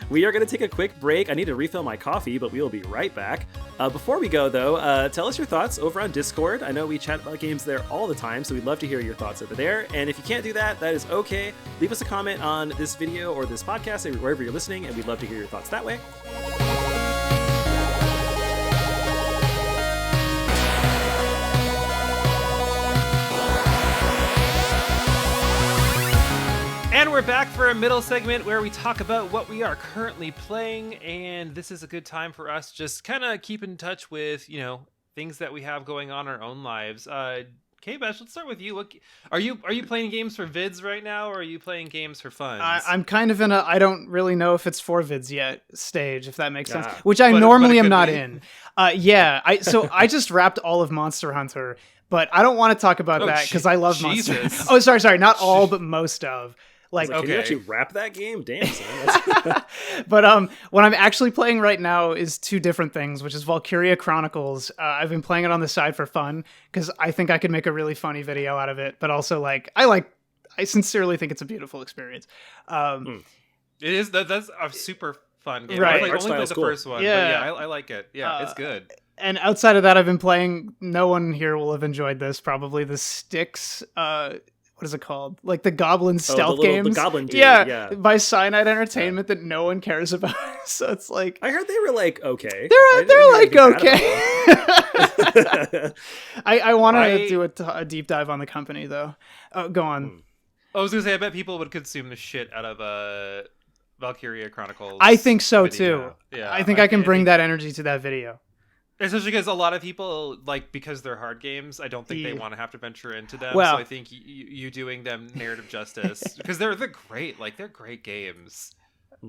We are going to take a quick break. I need to refill my coffee, but we will be right back. Before we go, though, tell us your thoughts over on Discord. I know we chat about games there all the time, so we'd love to hear your thoughts over there. And if you can't do that, that is okay. Leave us a comment on this video or this podcast, wherever you're listening, and we'd love to hear your thoughts that way. And we're back for a middle segment where we talk about what we are currently playing, and this is a good time for us just kind of keep in touch with, you know, things that we have going on in our own lives. KBash, let's start with you. What are you playing games for vids right now, or are you playing games for fun? I'm kind of in a I don't really know if it's for vids yet stage, if that makes sense, which I normally am not in. I just wrapped all of Monster Hunter, but I don't want to talk about that because I love Monster. Oh, sorry, not all, but most of. Like, can you actually wrap that game? Damn, son. But what I'm actually playing right now is two different things, which is Valkyria Chronicles. I've been playing it on the side for fun because I think I could make a really funny video out of it. But also, I sincerely think it's a beautiful experience. It is. That's a super fun game. Right. I only played the first one. Yeah, but I like it. Yeah, it's good. And outside of that, I've been playing. No one here will have enjoyed this. Probably the Styx. What is it called? Like the Goblin stealth games. The Goblin dude, yeah. By Cyanide Entertainment that no one cares about. So it's like I heard they were like okay. They're like okay. I want to do a deep dive on the company though. Oh, go on. I was gonna say I bet people would consume the shit out of Valkyria Chronicles. I think so too. Yeah, I think I can bring that energy to that video. Especially because a lot of people, like, because they're hard games, I don't think they want to have to venture into them. Well, so I think you doing them narrative justice, because they're great. Like, they're great games.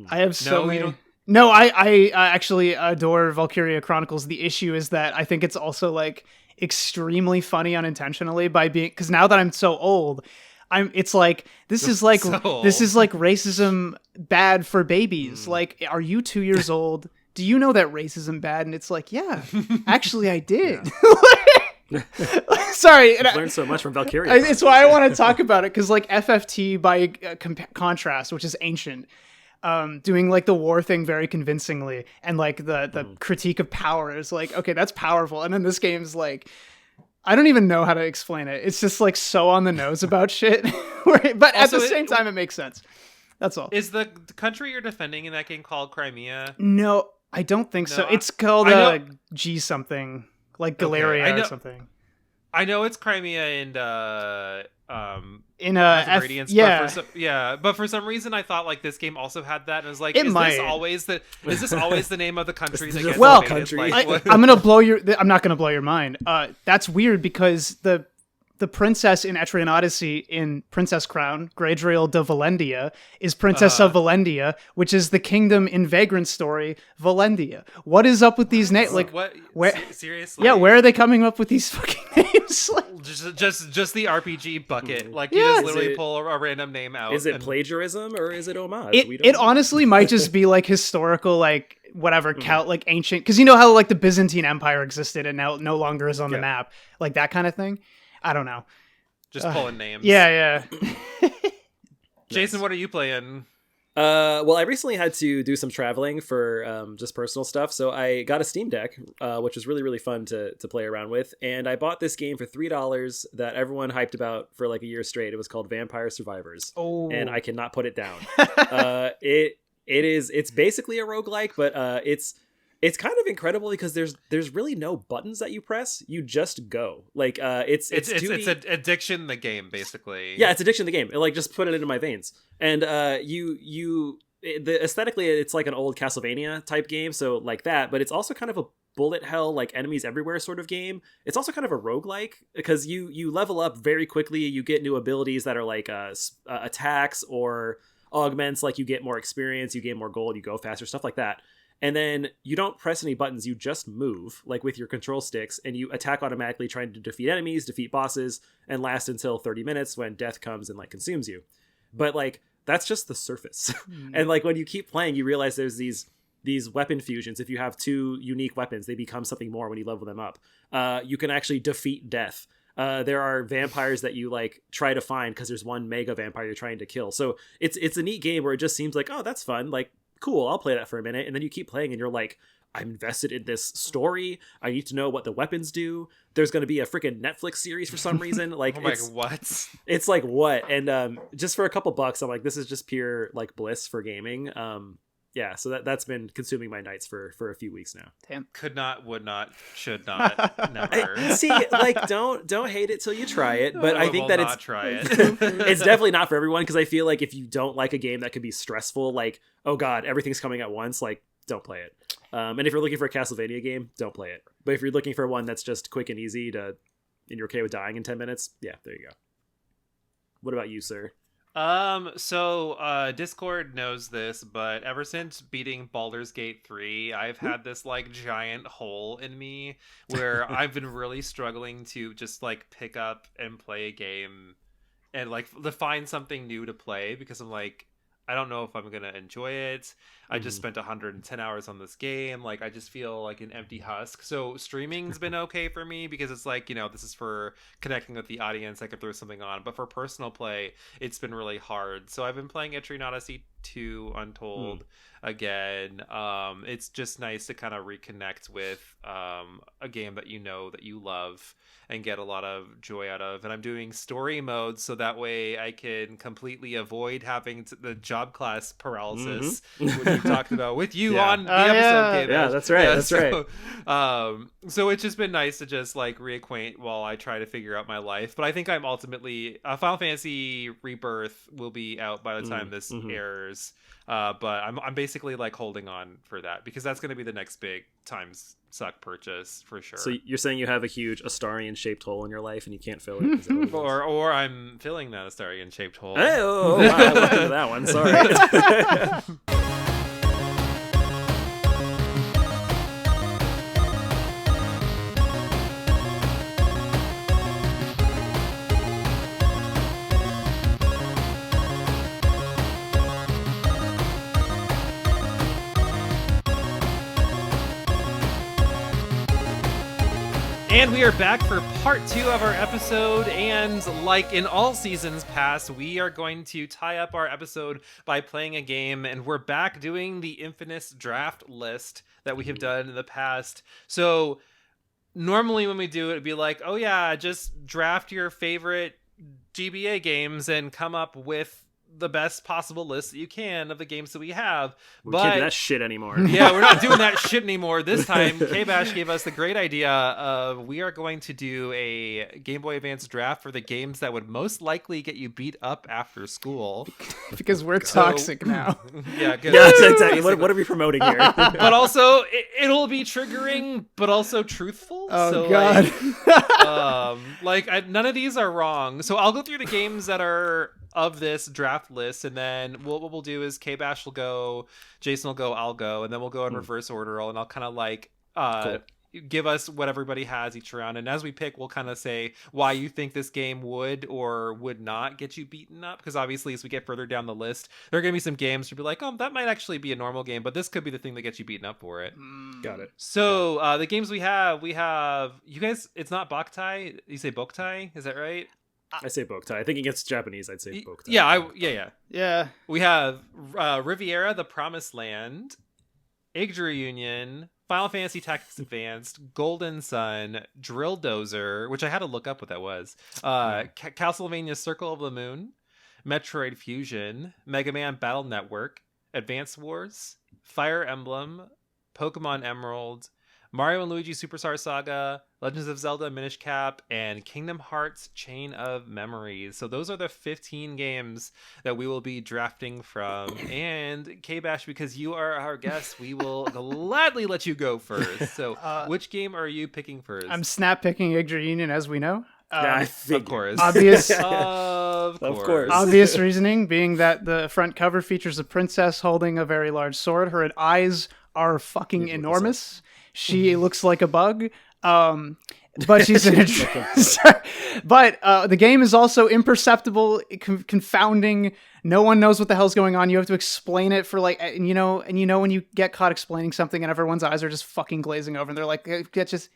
I have so many. No, I actually adore Valkyria Chronicles. The issue is that I think it's also, like, extremely funny unintentionally because now that I'm so old, it's like, this is like racism bad for babies. Like, are you 2 years old? Do you know that racism bad? And it's like, yeah, actually I did. Sorry. I've learned so much from Valkyria. It's why I want to talk about it. Cause like FFT by contrast, which is ancient, doing like the war thing very convincingly. And like the critique of power is like, okay, that's powerful. And then this game's like, I don't even know how to explain it. It's just like so on the nose about shit. But at the same time, it makes sense. That's all. Is the country you're defending in that game called Crimea? No, I don't think so. It's called G something, like Galeria or something. I know it's Crimea and Radiance, but for some reason I thought like this game also had that, and I was like, is this always the name of the country that gets well, invaded? I'm not gonna blow your mind. That's weird because the the princess in Etrian Odyssey in Princess Crown, Galadriel de Valendia, is Princess of Valendia, which is the kingdom in Vagrant Story, Valendia. What is up with these names? Like, what? Where? Seriously? Yeah, where are they coming up with these fucking names? Like, just the RPG bucket. Like, you Yeah. just literally pull a random name out. Is it plagiarism or is it homage? it honestly might just be like historical, like whatever like ancient, because you know how like the Byzantine Empire existed and now no longer is on the map, like that kind of thing. I don't know. Just pulling names. Yeah. Jason, what are you playing? Well, I recently had to do some traveling for just personal stuff, so I got a Steam Deck, which was really, really fun to play around with, and I bought this game for $3 that everyone hyped about for like a year straight. It was called Vampire Survivors, and I cannot put it down. It's basically a roguelike, but it's kind of incredible because there's really no buttons that you press. You just go. Like it's an addiction the game, basically. Yeah, it's addiction the game. Like, just put it into my veins. And aesthetically it's like an old Castlevania type game, so like that, but it's also kind of a bullet hell, like enemies everywhere sort of game. It's also kind of a roguelike because you level up very quickly. You get new abilities that are like attacks or augments, like you get more experience, you gain more gold, you go faster, stuff like that. And then you don't press any buttons, you just move, like with your control sticks, and you attack automatically, trying to defeat enemies, defeat bosses, and last until 30 minutes when death comes and like consumes you. But like, that's just the surface. And like, when you keep playing, you realize there's these weapon fusions. If you have two unique weapons, they become something more when you level them up. You can actually defeat death. There are vampires that you like try to find because there's one mega vampire you're trying to kill. So it's a neat game where it just seems like, oh, that's fun. Like, cool, I'll play that for a minute. And then you keep playing and you're like, I'm invested in this story. I need to know what the weapons do. There's going to be a freaking Netflix series for some reason. Like, oh my God, what? It's like, what? And just for a couple bucks, I'm like, this is just pure like bliss for gaming. Yeah, so that's been consuming my nights for a few weeks now. Damn. Could not, would not, should not, never. See, like, don't hate it till you try it. But I think that try it. It's definitely not for everyone, because I feel like if you don't like a game that could be stressful, like, oh god, everything's coming at once, like, don't play it. And if you're looking for a Castlevania game, don't play it. But if you're looking for one that's just quick and easy and you're okay with dying in 10 minutes, yeah, there you go. What about you, sir? So Discord knows this, but ever since beating Baldur's Gate 3, I've had this like giant hole in me where I've been really struggling to just like pick up and play a game and like to find something new to play, because I'm like, I don't know if I'm gonna enjoy it. I just spent 110 hours on this game. Like, I just feel like an empty husk. So streaming's been okay for me because it's like, you know, this is for connecting with the audience. I could throw something on. But for personal play, it's been really hard. So I've been playing Etrian Odyssey 2 Untold again. It's just nice to kind of reconnect with a game that you know that you love and get a lot of joy out of. And I'm doing story mode so that way I can completely avoid having the job class paralysis, which we talked about with you on the episode. KBash. Yeah, that's right. That's right. So it's just been nice to just like reacquaint while I try to figure out my life. But I think I'm ultimately Final Fantasy Rebirth will be out by the time this airs. But I'm basically like holding on for that because that's going to be the next big time suck purchase for sure. So you're saying you have a huge Astarian shaped hole in your life and you can't fill it? or I'm filling that Astarian shaped hole. Hey, I looked into that one. Sorry. And we are back for part 2 of our episode, and like in all seasons past, we are going to tie up our episode by playing a game, and we're back doing the infamous draft list that we have done in the past. So normally when we do it, it'd be like, oh yeah, just draft your favorite GBA games and come up with the best possible list that you can of the games that we have. We can't do that shit anymore. Yeah, we're not doing that shit anymore. This time, KBash gave us the great idea of we are going to do a Game Boy Advance draft for the games that would most likely get you beat up after school. Because we're toxic now. Yeah, exactly. What are we promoting here? But also, it'll be triggering, but also truthful. Oh, so, God. none of these are wrong. So I'll go through the games that are of this draft list, and then what we'll do is KBash will go, Jason will go, I'll go, and then we'll go in reverse order, and I'll kind of cool. Give us what everybody has each round, and as we pick, we'll kind of say why you think this game would or would not get you beaten up, because obviously as we get further down the list, there are going to be some games to be like, oh, that might actually be a normal game, but this could be the thing that gets you beaten up for it. Got it. So the games we have you guys, it's not Boktai, you say Boktai, is that right? I say Boktai. I think against Japanese, I'd say Boktai. Yeah. We have Riviera, The Promised Land, Yggdra Union, Final Fantasy Tactics Advanced, Golden Sun, Drill Dozer, which I had to look up what that was, Castlevania Circle of the Moon, Metroid Fusion, Mega Man Battle Network, Advance Wars, Fire Emblem, Pokemon Emerald, Mario & Luigi Superstar Saga, Legends of Zelda Minish Cap, and Kingdom Hearts Chain of Memories. So those are the 15 games that we will be drafting from. And KBash, because you are our guest, we will gladly let you go first. So which game are you picking first? I'm snap picking Yggdra Union, as we know. Of course. Obvious. Of course. Obvious reasoning being that the front cover features a princess holding a very large sword. Her eyes are fucking enormous. She looks like a bug, but she's an but the game is also imperceptible, confounding. No one knows what the hell's going on. You have to explain it for and you know when you get caught explaining something and everyone's eyes are just fucking glazing over and they're like, get this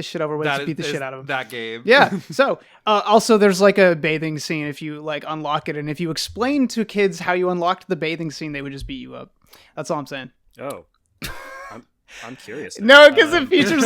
shit over with. Just beat the shit out of them. That game. Yeah. So also there's a bathing scene if you unlock it, and if you explain to kids how you unlocked the bathing scene, they would just beat you up. That's all I'm saying. Oh. I'm curious. No, because it features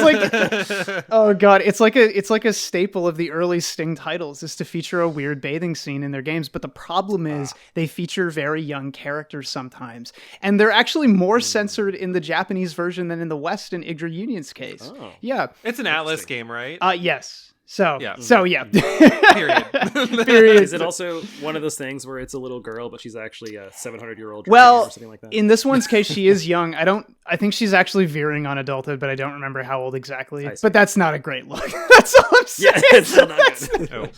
oh god, it's like a staple of the early Sting titles is to feature a weird bathing scene in their games. But the problem is they feature very young characters sometimes, and they're actually more censored in the Japanese version than in the West in Yggdra Union's case. Oh. Yeah, it's an Atlas game, right? Yes. So yeah. Period. Period. Is it also one of those things where it's a little girl, but she's actually a 700-year-old? Well, or something like that? In this one's case, she is young. I think she's actually veering on adulthood, but I don't remember how old exactly. But that's not a great look. That's all I'm saying. Yeah, it's still not good. Oh.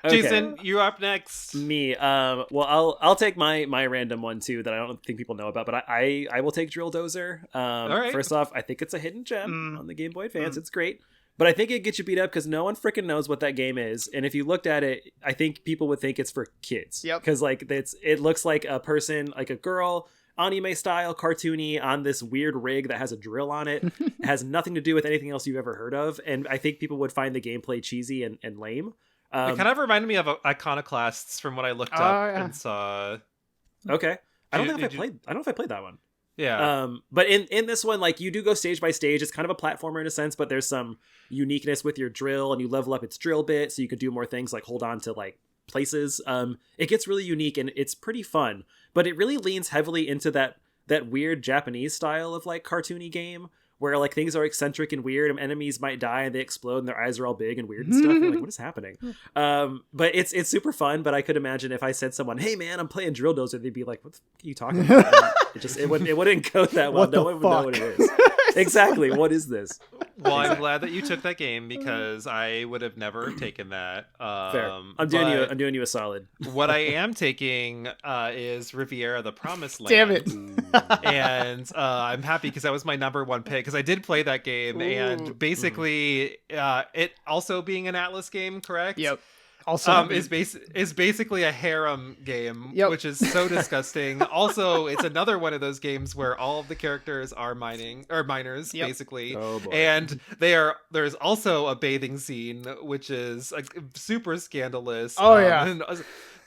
Okay. Jason, you're up next. Me. Well, I'll take my random one too that I don't think people know about, but I will take Drill Dozer. All right. First off, I think it's a hidden gem on the Game Boy Advance. It's great. But I think it gets you beat up because no one freaking knows what that game is. And if you looked at it, I think people would think it's for kids. Yep. Because it looks like a person, like a girl, anime style, cartoony, on this weird rig that has a drill on it. It has nothing to do with anything else you've ever heard of. And I think people would find the gameplay cheesy and lame. It kind of reminded me of Iconoclasts from what I looked up and saw. Okay. I don't know if I played that one. Yeah. But in this one, you do go stage by stage. It's kind of a platformer in a sense, but there's some uniqueness with your drill, and you level up its drill bit, so you can do more things like hold on to places. It gets really unique and it's pretty fun, but it really leans heavily into that weird Japanese style of cartoony game where things are eccentric and weird, and enemies might die and they explode and their eyes are all big and weird and stuff. You're like, what is happening? But it's super fun. But I could imagine if I said someone, hey man, I'm playing Drill Dozer, they'd be like, what the fuck are you talking about? It wouldn't go that well. No one would know what it is. Exactly. What is this? Well, I'm glad that you took that game because I would have never taken that. Fair. I'm doing you a solid. What I am taking is Riviera: The Promised Land. Damn it! And I'm happy because that was my number one pick because I did play that game. Ooh. And basically, it also being an Atlas game, correct? Yep. Also, is basically a harem game, which is so disgusting. Also, it's another one of those games where all of the characters are minors, basically. Oh boy. And there's also a bathing scene, which is super scandalous. Oh yeah. And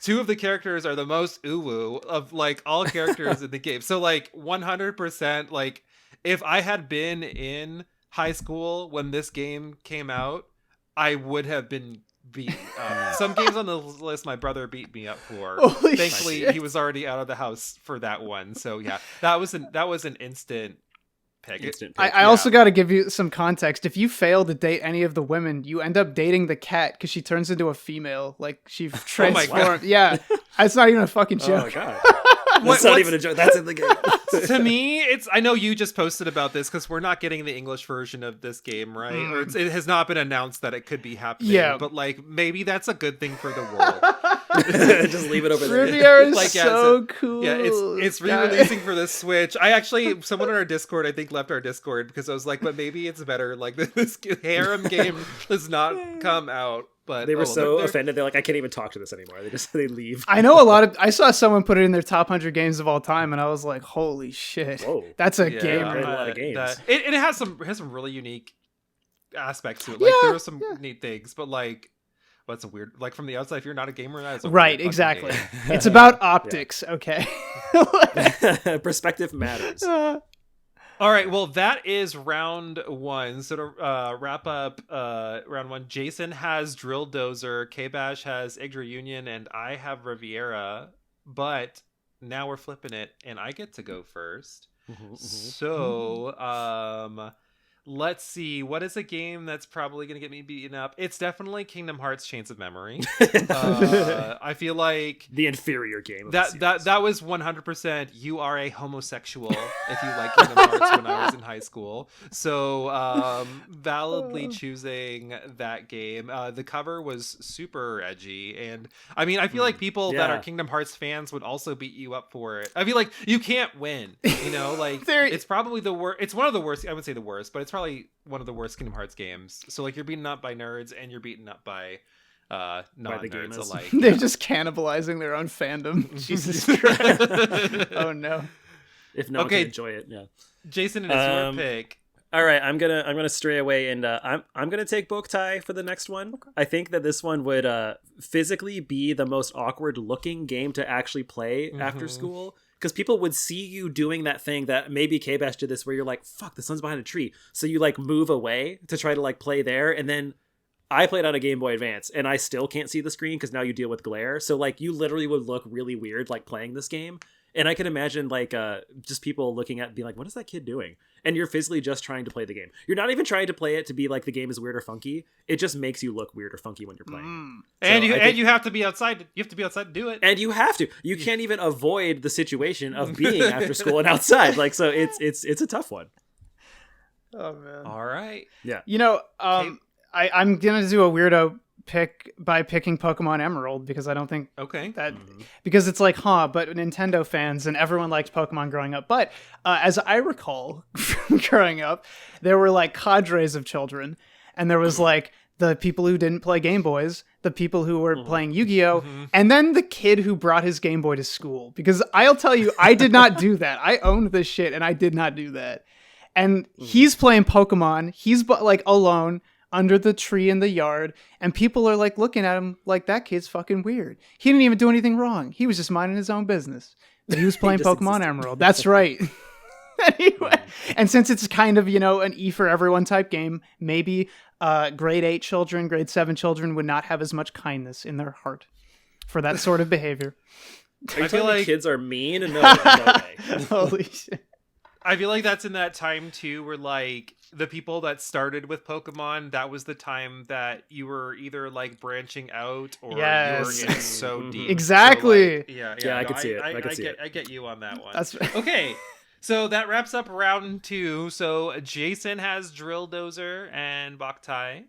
two of the characters are the most uwu of all characters in the game. So 100%, if I had been in high school when this game came out, I would have been beat some games on the list my brother beat me up for. Holy Thankfully shit. he was already out of the house for that one, so yeah, that was an instant pick. I also got to give you some context. If you fail to date any of the women, you end up dating the cat because she turns into a female. Like she transformed. Yeah, it's not even a fucking joke. Oh my god. That's not even a joke. That's in the game. To me, I know you just posted about this because we're not getting the English version of this game, right? Or it has not been announced that it could be happening. Yeah. But like maybe that's a good thing for the world. Just leave it over there. Riviera is Like, so cool. Yeah, it's re-releasing for the Switch. Someone on our Discord, I think, left our Discord because I was like, but maybe it's better. Like this harem game does not come out. But they were so offended. They're like, I can't even talk to this anymore. They leave. I know I saw someone put it in their top 100 games of all time, and I was like, holy shit. Whoa. That's a Yeah, gamer. a lot of games. It has some really unique aspects to it. Like there are some neat things, but like what's a weird, like from the outside, if you're not a gamer, that's a right, weird exactly. game. It's about optics, okay? Perspective matters. All right, well, that is round one. So to wrap up round one, Jason has Drill Dozer, KBash has Yggdra Union, and I have Riviera. But now we're flipping it, and I get to go first. So, let's see. What is a game that's probably going to get me beaten up? It's definitely Kingdom Hearts Chains of Memory. I feel like the inferior game. Of that was 100%. You are a homosexual if you like Kingdom Hearts when I was in high school. So validly choosing that game. The cover was super edgy, and I mean, I feel like people that are Kingdom Hearts fans would also beat you up for it. I feel like you can't win. You know, like it's probably the worst. It's one of the worst. I would say the worst, but it's probably one of the worst Kingdom Hearts games. So like you're beaten up by nerds and you're beaten up by non-nerds alike. They're just cannibalizing their own fandom. Jesus Christ. Oh no. If no one can enjoy it, yeah. Jason, it is your pick. All right, I'm gonna stray away, and I'm gonna take Boktai for the next one. Okay. I think that this one would physically be the most awkward looking game to actually play after school. Because people would see you doing that thing that maybe KBash did this, where you're like, fuck, the sun's behind a tree. So you like move away to try to like play there. And then I played on a Game Boy Advance and I still can't see the screen because now you deal with glare. So like you literally would look really weird like playing this game. And I can imagine like just people looking at it being like, what is that kid doing? And you're physically just trying to play the game. You're not even trying to play it to be like the game is weird or funky. It just makes you look weird or funky when you're playing. And you have to be outside. You have to be outside to do it. And you have to. You can't even avoid the situation of being after school and outside. Like so, it's a tough one. Oh man. All right. Yeah. You know, I'm gonna do a weirdo pick by picking Pokemon Emerald because I don't think that because it's like but Nintendo fans and everyone liked Pokemon growing up, but as I recall from growing up, there were like cadres of children, and there was like the people who didn't play Game Boys, the people who were playing Yu-Gi-Oh, and then the kid who brought his Game Boy to school, because I'll tell you, I did not do that. I owned this shit and I did not do that. And he's playing Pokemon, he's like alone under the tree in the yard, and people are like looking at him like, that kid's fucking weird. He didn't even do anything wrong. He was just minding his own business. But he was playing Pokemon Emerald. That's right. Anyway, and since it's kind of, an E for everyone type game, maybe grade 8 children, grade 7 children would not have as much kindness in their heart for that sort of behavior. I feel like kids are mean and no way. Holy shit. I feel like that's in that time too where like the people that started with Pokemon, that was the time that you were either like branching out or you were in so deep. Exactly. So, like, I could see it. I get you on that one. That's okay. So that wraps up round 2. So Jason has Drill Dozer and Boktai.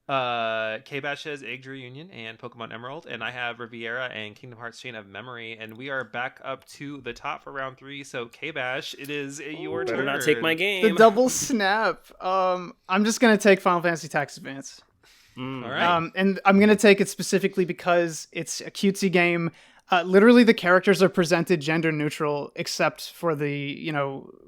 KBash has Yggdra Union and Pokemon Emerald, and I have Riviera and Kingdom Hearts Chain of Memory, and we are back up to the top for round 3. So KBash, it is your turn. Better not take my game. The double snap. I'm just gonna take Final Fantasy Tactics Advance. All right. And I'm gonna take it specifically because it's a cutesy game. Literally, the characters are presented gender neutral, except for the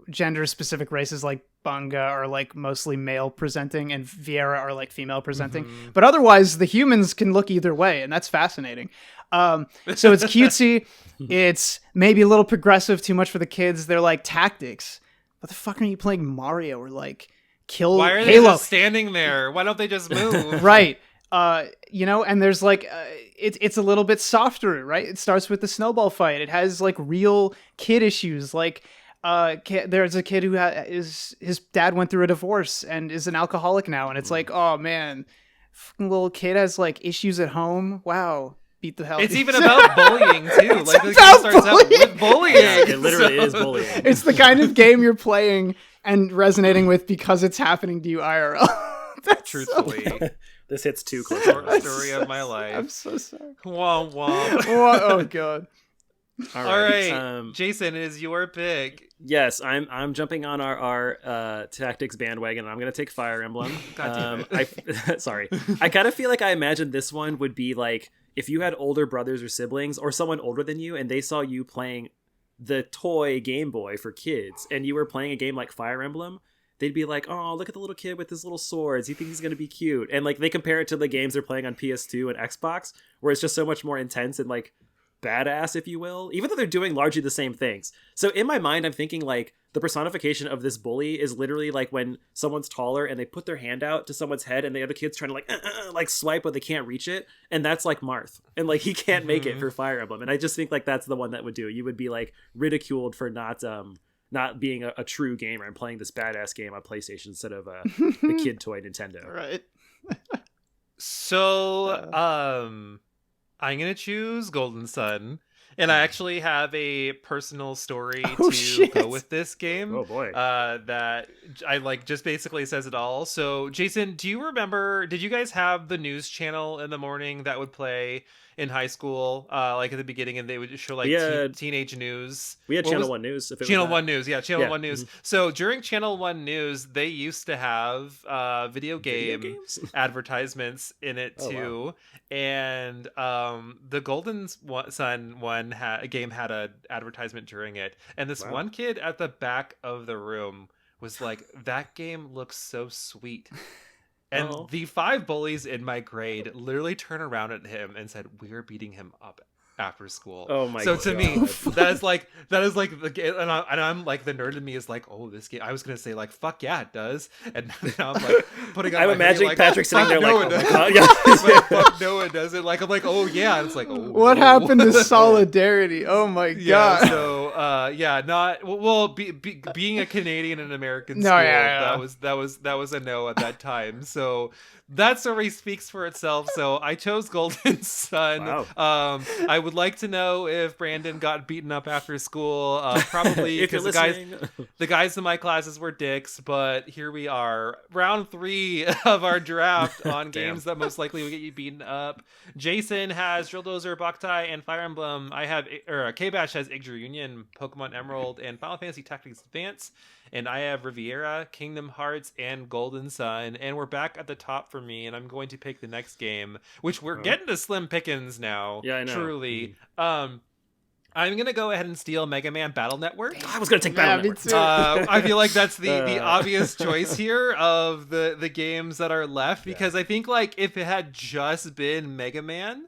gender specific races like Bunga are like mostly male presenting and Viera are like female presenting. But otherwise, the humans can look either way, and that's fascinating. So it's cutesy. It's maybe a little progressive, too much for the kids. They're like tactics. What the fuck are you playing Mario or like kill Why are Halo? they just standing there? Why don't they just move? Right. And there's like it's a little bit softer, right? It starts with the snowball fight. It has like real kid issues, like there's a kid who his dad went through a divorce and is an alcoholic now, and it's like, oh man, fucking little kid has like issues at home. Wow. Beat the hell. It's even about bullying too. Like the game starts out with bullying. Yeah, it literally is bullying. It's the kind of game you're playing and resonating with because it's happening to you IRL. That's truthfully. So this hits too close. Story of my life. I'm so sorry. Womp womp. Oh god. All right. Jason, it is your pick. Yes, I'm jumping on our tactics bandwagon. I'm gonna take Fire Emblem. God damn it. Sorry. I kind of feel like I imagined this one would be like if you had older brothers or siblings or someone older than you and they saw you playing the toy Game Boy for kids and you were playing a game like Fire Emblem, they'd be like, oh, look at the little kid with his little swords. You think he's going to be cute. And like they compare it to the games they're playing on PS2 and Xbox, where it's just so much more intense and like badass, if you will, even though they're doing largely the same things. So in my mind, I'm thinking like the personification of this bully is literally like when someone's taller and they put their hand out to someone's head and the other kid's trying to like swipe but they can't reach it. And that's like Marth. And like he can't make it for Fire Emblem. And I just think like that's the one that would do. You would be like ridiculed for not being a true gamer and playing this badass game on PlayStation instead of the kid toy Nintendo. Right. So I'm gonna choose Golden Sun, and I actually have a personal story to go with this game. Oh boy! That I like just basically says it all. So, Jason, do you remember? Did you guys have the news channel in the morning that would play in high school, like at the beginning, and they would show like teenage news? We had Channel 1 News. Channel 1 News, yeah, Channel 1 News. Mm-hmm. So during Channel 1 News, they used to have video games advertisements in it too. Wow. And the Golden Sun game had an advertisement during it, and this one kid at the back of the room was like, "That game looks so sweet." And the 5 bullies in my grade literally turned around at him and said, "We're beating him up after school." Oh my god! So to me, that is like the game, and I'm like, the nerd in me is like, "Oh, this game." I was gonna say like, "Fuck yeah, it does," and now I'm like putting. I'm imagining like, Patrick sitting there no, like, "Oh my god, yeah." Like, "Fuck no, it doesn't." Like I'm like, "Oh yeah," and it's like, "Oh." What happened to solidarity? Oh my god. Yeah. So not well. Being a Canadian in American school, that was a no at that time. So that story speaks for itself. So I chose Golden Sun. Wow. I would like to know if Brandon got beaten up after school. Probably because the guys in my classes were dicks. But here we are, round 3 of our draft on games that most likely will get you beaten up. Jason has Drill Dozer, Boktai, and Fire Emblem. I have KBash has Igdra Union, Pokemon Emerald, and Final Fantasy Tactics Advance. And I have Riviera, Kingdom Hearts, and Golden Sun. And we're back at the top for me, and I'm going to pick the next game, which we're getting to slim pickings now. Yeah, I know. Truly. I'm going to go ahead and steal Mega Man Battle Network. I was going to take Battle Network. Me too. I feel like that's the obvious choice here of the games that are left, because I think like if it had just been Mega Man,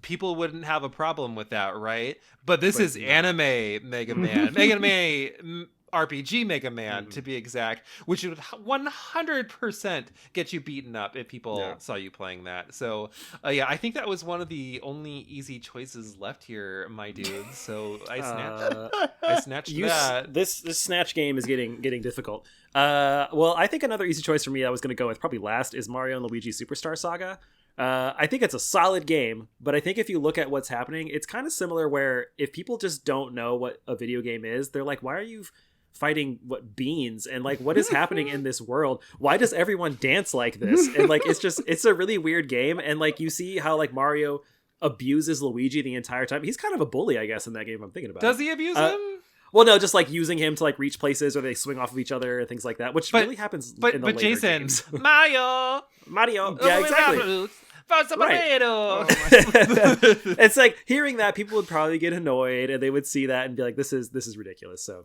people wouldn't have a problem with that, right? But this is anime Mega Man. Mega Man RPG Mega Man, to be exact, which would 100% get you beaten up if people saw you playing that. So, I think that was one of the only easy choices left here, my dude. So I snatched that. This snatch game is getting difficult. Well, I think another easy choice for me I was going to go with probably last is Mario and Luigi Superstar Saga. I think it's a solid game, but I think if you look at what's happening, it's kind of similar where if people just don't know what a video game is, they're like, why are you fighting beans, and like what is happening in this world? Why does everyone dance like this? And like it's a really weird game, and like you see how like Mario abuses Luigi the entire time. He's kind of a bully, I guess, in that game. I'm thinking about. Does he abuse him? Well, no, just like using him to like reach places, or they swing off of each other and things like that, which really happens. in the later Jason, games. Mario, yeah, exactly. Right. It's like hearing that, people would probably get annoyed, and they would see that and be like, "This is ridiculous." So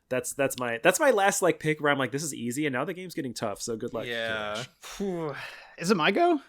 that's my last like pick where I'm like, this is easy, and now the game's getting tough. So good luck. Yeah. Is it my go?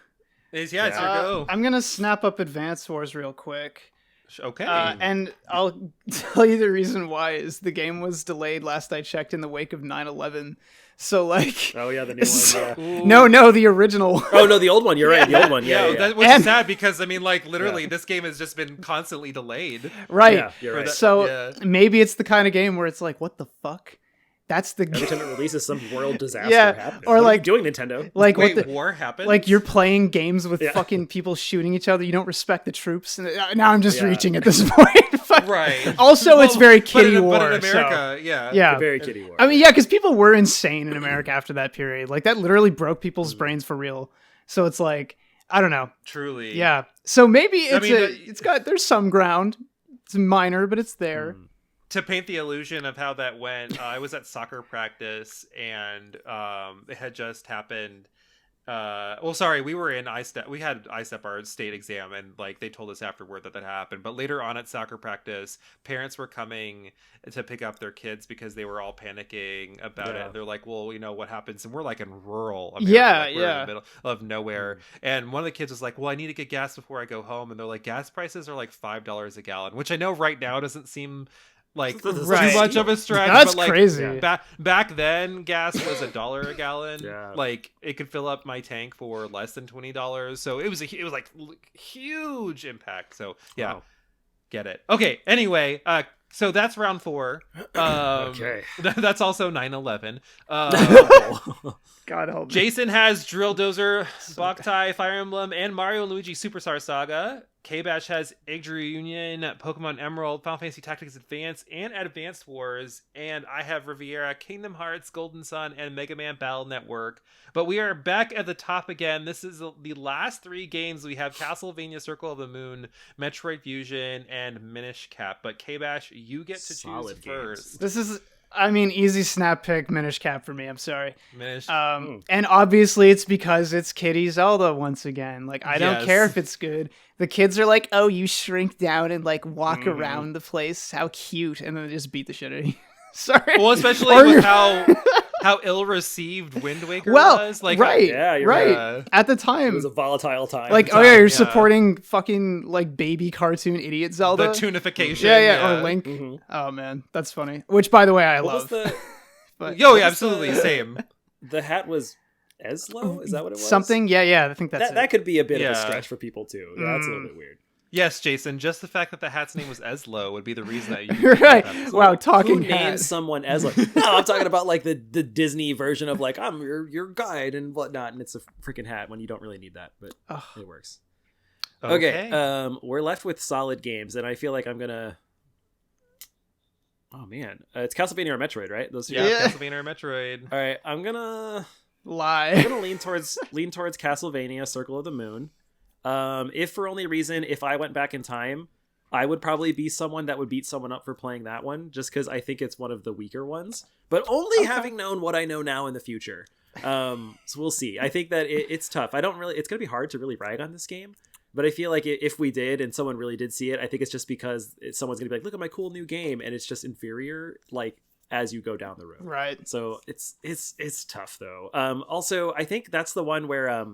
It's your go. I'm gonna snap up Advance Wars real quick. Okay. And I'll tell you the reason why is the game was delayed last I checked in the wake of 9/11. So like, Oh yeah, the new one. Yeah. no, the original. Oh no, the old one. You're right. The old one. Yeah. Which is sad because I mean, like literally, this game has just been constantly delayed. Right. Yeah, you're right. So maybe it's the kind of game where it's like, what the fuck? That's the Every time it releases, some world disaster happens. Or what like are you doing, Nintendo. Like wait, war happened? Like you're playing games with fucking people shooting each other. You don't respect the troops. And now I'm just reaching at this point. Right. Also, it's very kiddie war. But in America, yeah, very kiddie war. I mean, yeah, because people were insane in America after that period. Like that literally broke people's brains for real. So it's like, I don't know. Truly. Yeah. So maybe there's some ground. It's minor, but it's there. To paint the illusion of how that went, I was at soccer practice and it had just happened. We were in ISTEP. We had ISTEP, our state exam, and like they told us afterward that happened. But later on at soccer practice, parents were coming to pick up their kids because they were all panicking about it. They're like, well, you know what happens, and we're like in rural America, we're in the middle of nowhere. And one of the kids was like, well, I need to get gas before I go home, and they're like, gas prices are like $5 a gallon, which I know right now doesn't seem like too much of a stretch. That's but like, crazy. Back then, gas was $1 a gallon. Like it could fill up my tank for less than $20. So it was like huge impact. So yeah, get it. Okay. Anyway, so that's round 4. Okay. That's also 9/11. God help me. Jason has Drill Dozer, Boktai, Fire Emblem, and Mario & Luigi Superstar Saga. KBash has Egg Reunion, Pokemon Emerald, Final Fantasy Tactics Advance, and Advanced Wars. And I have Riviera, Kingdom Hearts, Golden Sun, and Mega Man Battle Network. But we are back at the top again. This is the last 3 games. We have Castlevania Circle of the Moon, Metroid Fusion, and Minish Cap. But KBash, you get to choose first. This is... I mean, easy snap pick, Minish Cap for me. I'm sorry. Minish. And obviously it's because it's Kitty Zelda once again. Like, I don't care if it's good. The kids are like, oh, you shrink down and like walk around the place. How cute. And then they just beat the shit out of you. Sorry. Well, especially with how ill-received Wind Waker was. Like, right. Yeah, you're right. At the time. It was a volatile time. Like, you're supporting fucking like baby cartoon idiot Zelda. The tunification. Yeah. Or Link. Oh man, that's funny. Which, by the way, I love. But, absolutely, same. The hat was Eslo? Is that what it was? Something? Yeah. I think that's it. That could be a bit of a stretch for people too. Yeah, that's a little bit weird. Yes, Jason. Just the fact that the hat's name was Eslo would be the reason that you right. Wow, talking Who names someone Eslo? No, I'm talking about like the Disney version of like I'm your guide and whatnot, and it's a freaking hat when you don't really need that, but it works. Okay. We're left with solid games, and I feel like I'm gonna. Oh man, it's Castlevania or Metroid, right? Those two. Yeah, Castlevania or Metroid. All right, I'm gonna lie. I'm gonna lean towards Castlevania Circle of the Moon. If for only reason, if I went back in time, I would probably be someone that would beat someone up for playing that one, just because I think it's one of the weaker ones. But only having known what I know now in the future. So we'll see. I think that it's tough. It's gonna be hard to really rag on this game. But I feel like if we did and someone really did see it, I think it's just because someone's gonna be like, look at my cool new game, and it's just inferior, like as you go down the road. Right. So it's tough though. Also, I think that's the one where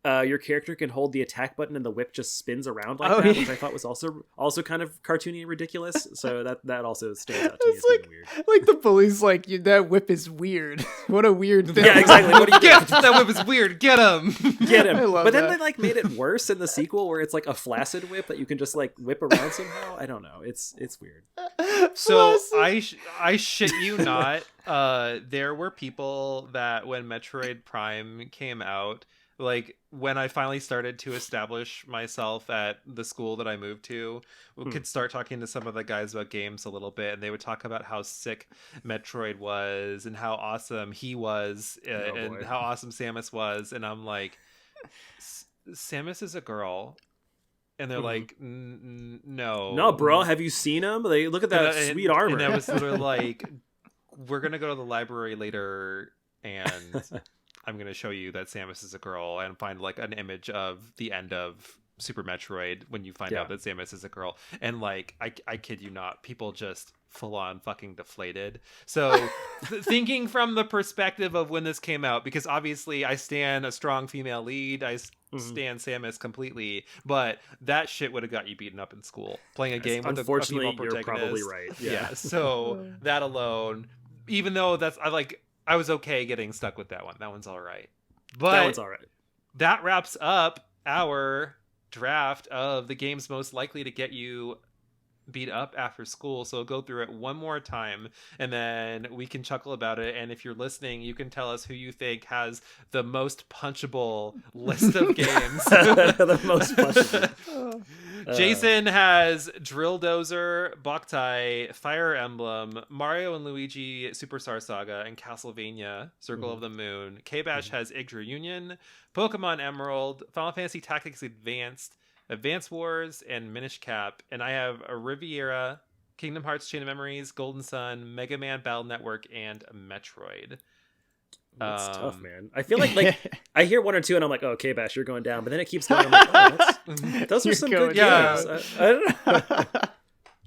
your character can hold the attack button and the whip just spins around like that, which I thought was also kind of cartoony and ridiculous. So that also stands out to me as being weird. Like the bully's like, that whip is weird. What a weird thing. Yeah, exactly. What do you get? That whip is weird. Get him. Get him. But then they like made it worse in the sequel where it's like a flaccid whip that you can just like whip around somehow. I don't know. It's weird. So I shit you not. There were people that when Metroid Prime came out, like when I finally started to establish myself at the school that I moved to, we could start talking to some of the guys about games a little bit, and they would talk about how sick Metroid was and how awesome he was and how awesome Samus was. And I'm like, Samus is a girl. And they're like, no, bro, have you seen him? They look at that sweet armor. And I was sort of like, we're gonna go to the library later and I'm going to show you that Samus is a girl and find like an image of the end of Super Metroid when you find out that Samus is a girl. And like, I kid you not, people just full on fucking deflated. So thinking from the perspective of when this came out, because obviously I stand a strong female lead. I stand Samus completely, but that shit would have got you beaten up in school playing a game with a female protagonist. You're probably right. Yeah. So that alone, even though I was okay getting stuck with that one. That one's all right. But that one's all right. That wraps up our draft of the games most likely to get you beat up after school. So go through it one more time and then we can chuckle about it. And if you're listening, you can tell us who you think has the most punchable list of games. The most punchable. Jason has Drill Dozer, Boktai, Fire Emblem, Mario and Luigi Superstar Saga, and Castlevania Circle of the Moon. KBash has Yggdra Union, Pokemon Emerald, Final Fantasy Tactics Advanced, Advance Wars, and Minish Cap. And I have a Riviera, Kingdom Hearts Chain of Memories, Golden Sun, Mega Man Battle Network, and Metroid. That's tough, man. I feel like I hear one or two and I'm like, oh, KBash, you're going down. But then it keeps going. I'm like, those are some good games. I don't know.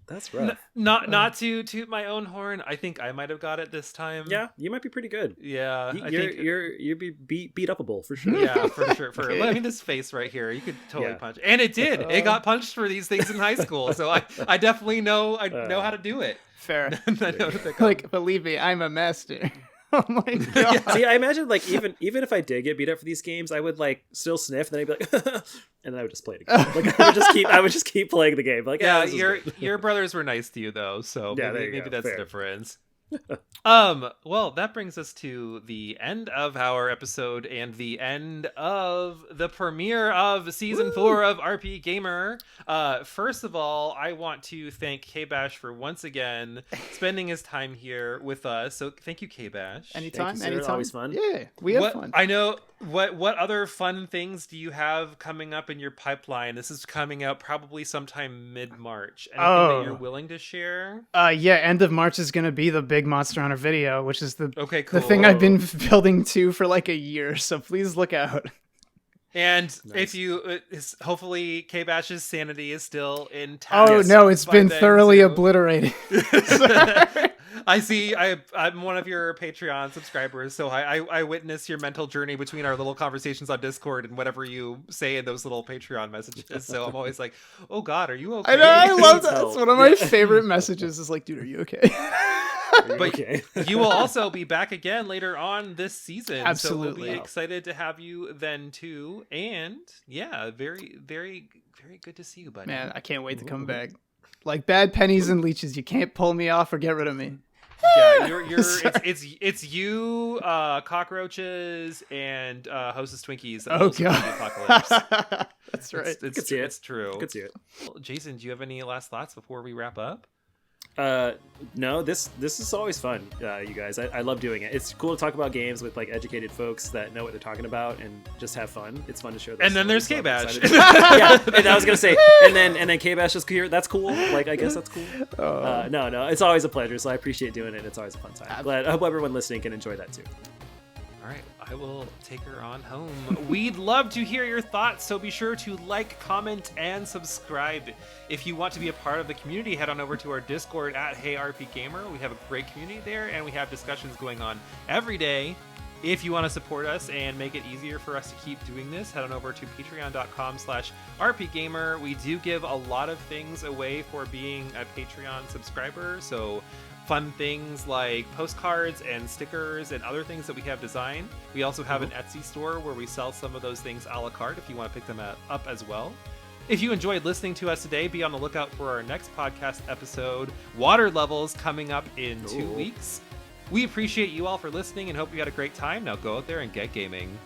That's rough. Not to toot my own horn. I think I might have got it this time. Yeah, you might be pretty good. Yeah, you'd be beat upable for sure. Yeah, for sure. Okay. I mean, this face right here, you could totally punch, and it did. It got punched for these things in high school, so I definitely know know how to do it. Fair. I know believe me, I'm a master. Oh my god! See, I imagine even if I did get beat up for these games, I would still sniff, and then I'd be like, and then I would just play it again. I would just keep playing the game. Your brothers were nice to you though, so maybe that's the difference. Well, that brings us to the end of our episode and the end of the premiere of season 4 of RPGaymer. First of all, I want to thank KBash for once again spending his time here with us. So thank you, KBash. Anytime. Always fun. Yeah, we have fun. I know. What other fun things do you have coming up in your pipeline? This is coming out probably sometime mid-March. Anything that you're willing to share? Yeah, end of March is going to be the big Monster Hunter video, which is the thing I've been building to for like a year. So please look out. And if you, hopefully KBash's sanity is still intact. Oh no, it's been thoroughly obliterated. I see. I'm one of your Patreon subscribers, so I witness your mental journey between our little conversations on Discord and whatever you say in those little Patreon messages. So I'm always like, "Oh God, are you okay?" I know. I love that. It's one of my favorite messages. Is like, "Dude, are you okay?" But you will also be back again later on this season. Absolutely. So we'll be excited to have you then too. And yeah, very, very, very good to see you, buddy. Man, I can't wait to come back. Like bad pennies and leeches, you can't pull me off or get rid of me. Yeah, it's you, cockroaches, and Hostess Twinkies. Oh god, apocalypse. That's right. It's true. Could see it. Well, Jason, do you have any last thoughts before we wrap up? No, this is always fun, you guys. I love doing it. It's cool to talk about games with educated folks that know what they're talking about and just have fun. It's fun to share those. And then there's KBash. Yeah, and I was gonna say, and then KBash is here. That's cool. I guess that's cool. No, it's always a pleasure. So I appreciate doing it. It's always a fun time. I hope everyone listening can enjoy that too. All right, I will take her on home. We'd love to hear your thoughts, so be sure to like, comment, and subscribe. If you want to be a part of the community, head on over to our Discord at HeyRPGaymer. We have a great community there, and we have discussions going on every day. If you want to support us and make it easier for us to keep doing this, head on over to patreon.com/RPGaymer. We do give a lot of things away for being a Patreon subscriber, so fun things like postcards and stickers and other things that we have designed. We also have an Etsy store where we sell some of those things a la carte if you want to pick them up as well. If you enjoyed listening to us today, be on the lookout for our next podcast episode, Water Levels, coming up in 2 weeks. We appreciate you all for listening and hope you had a great time. Now go out there and get gaming.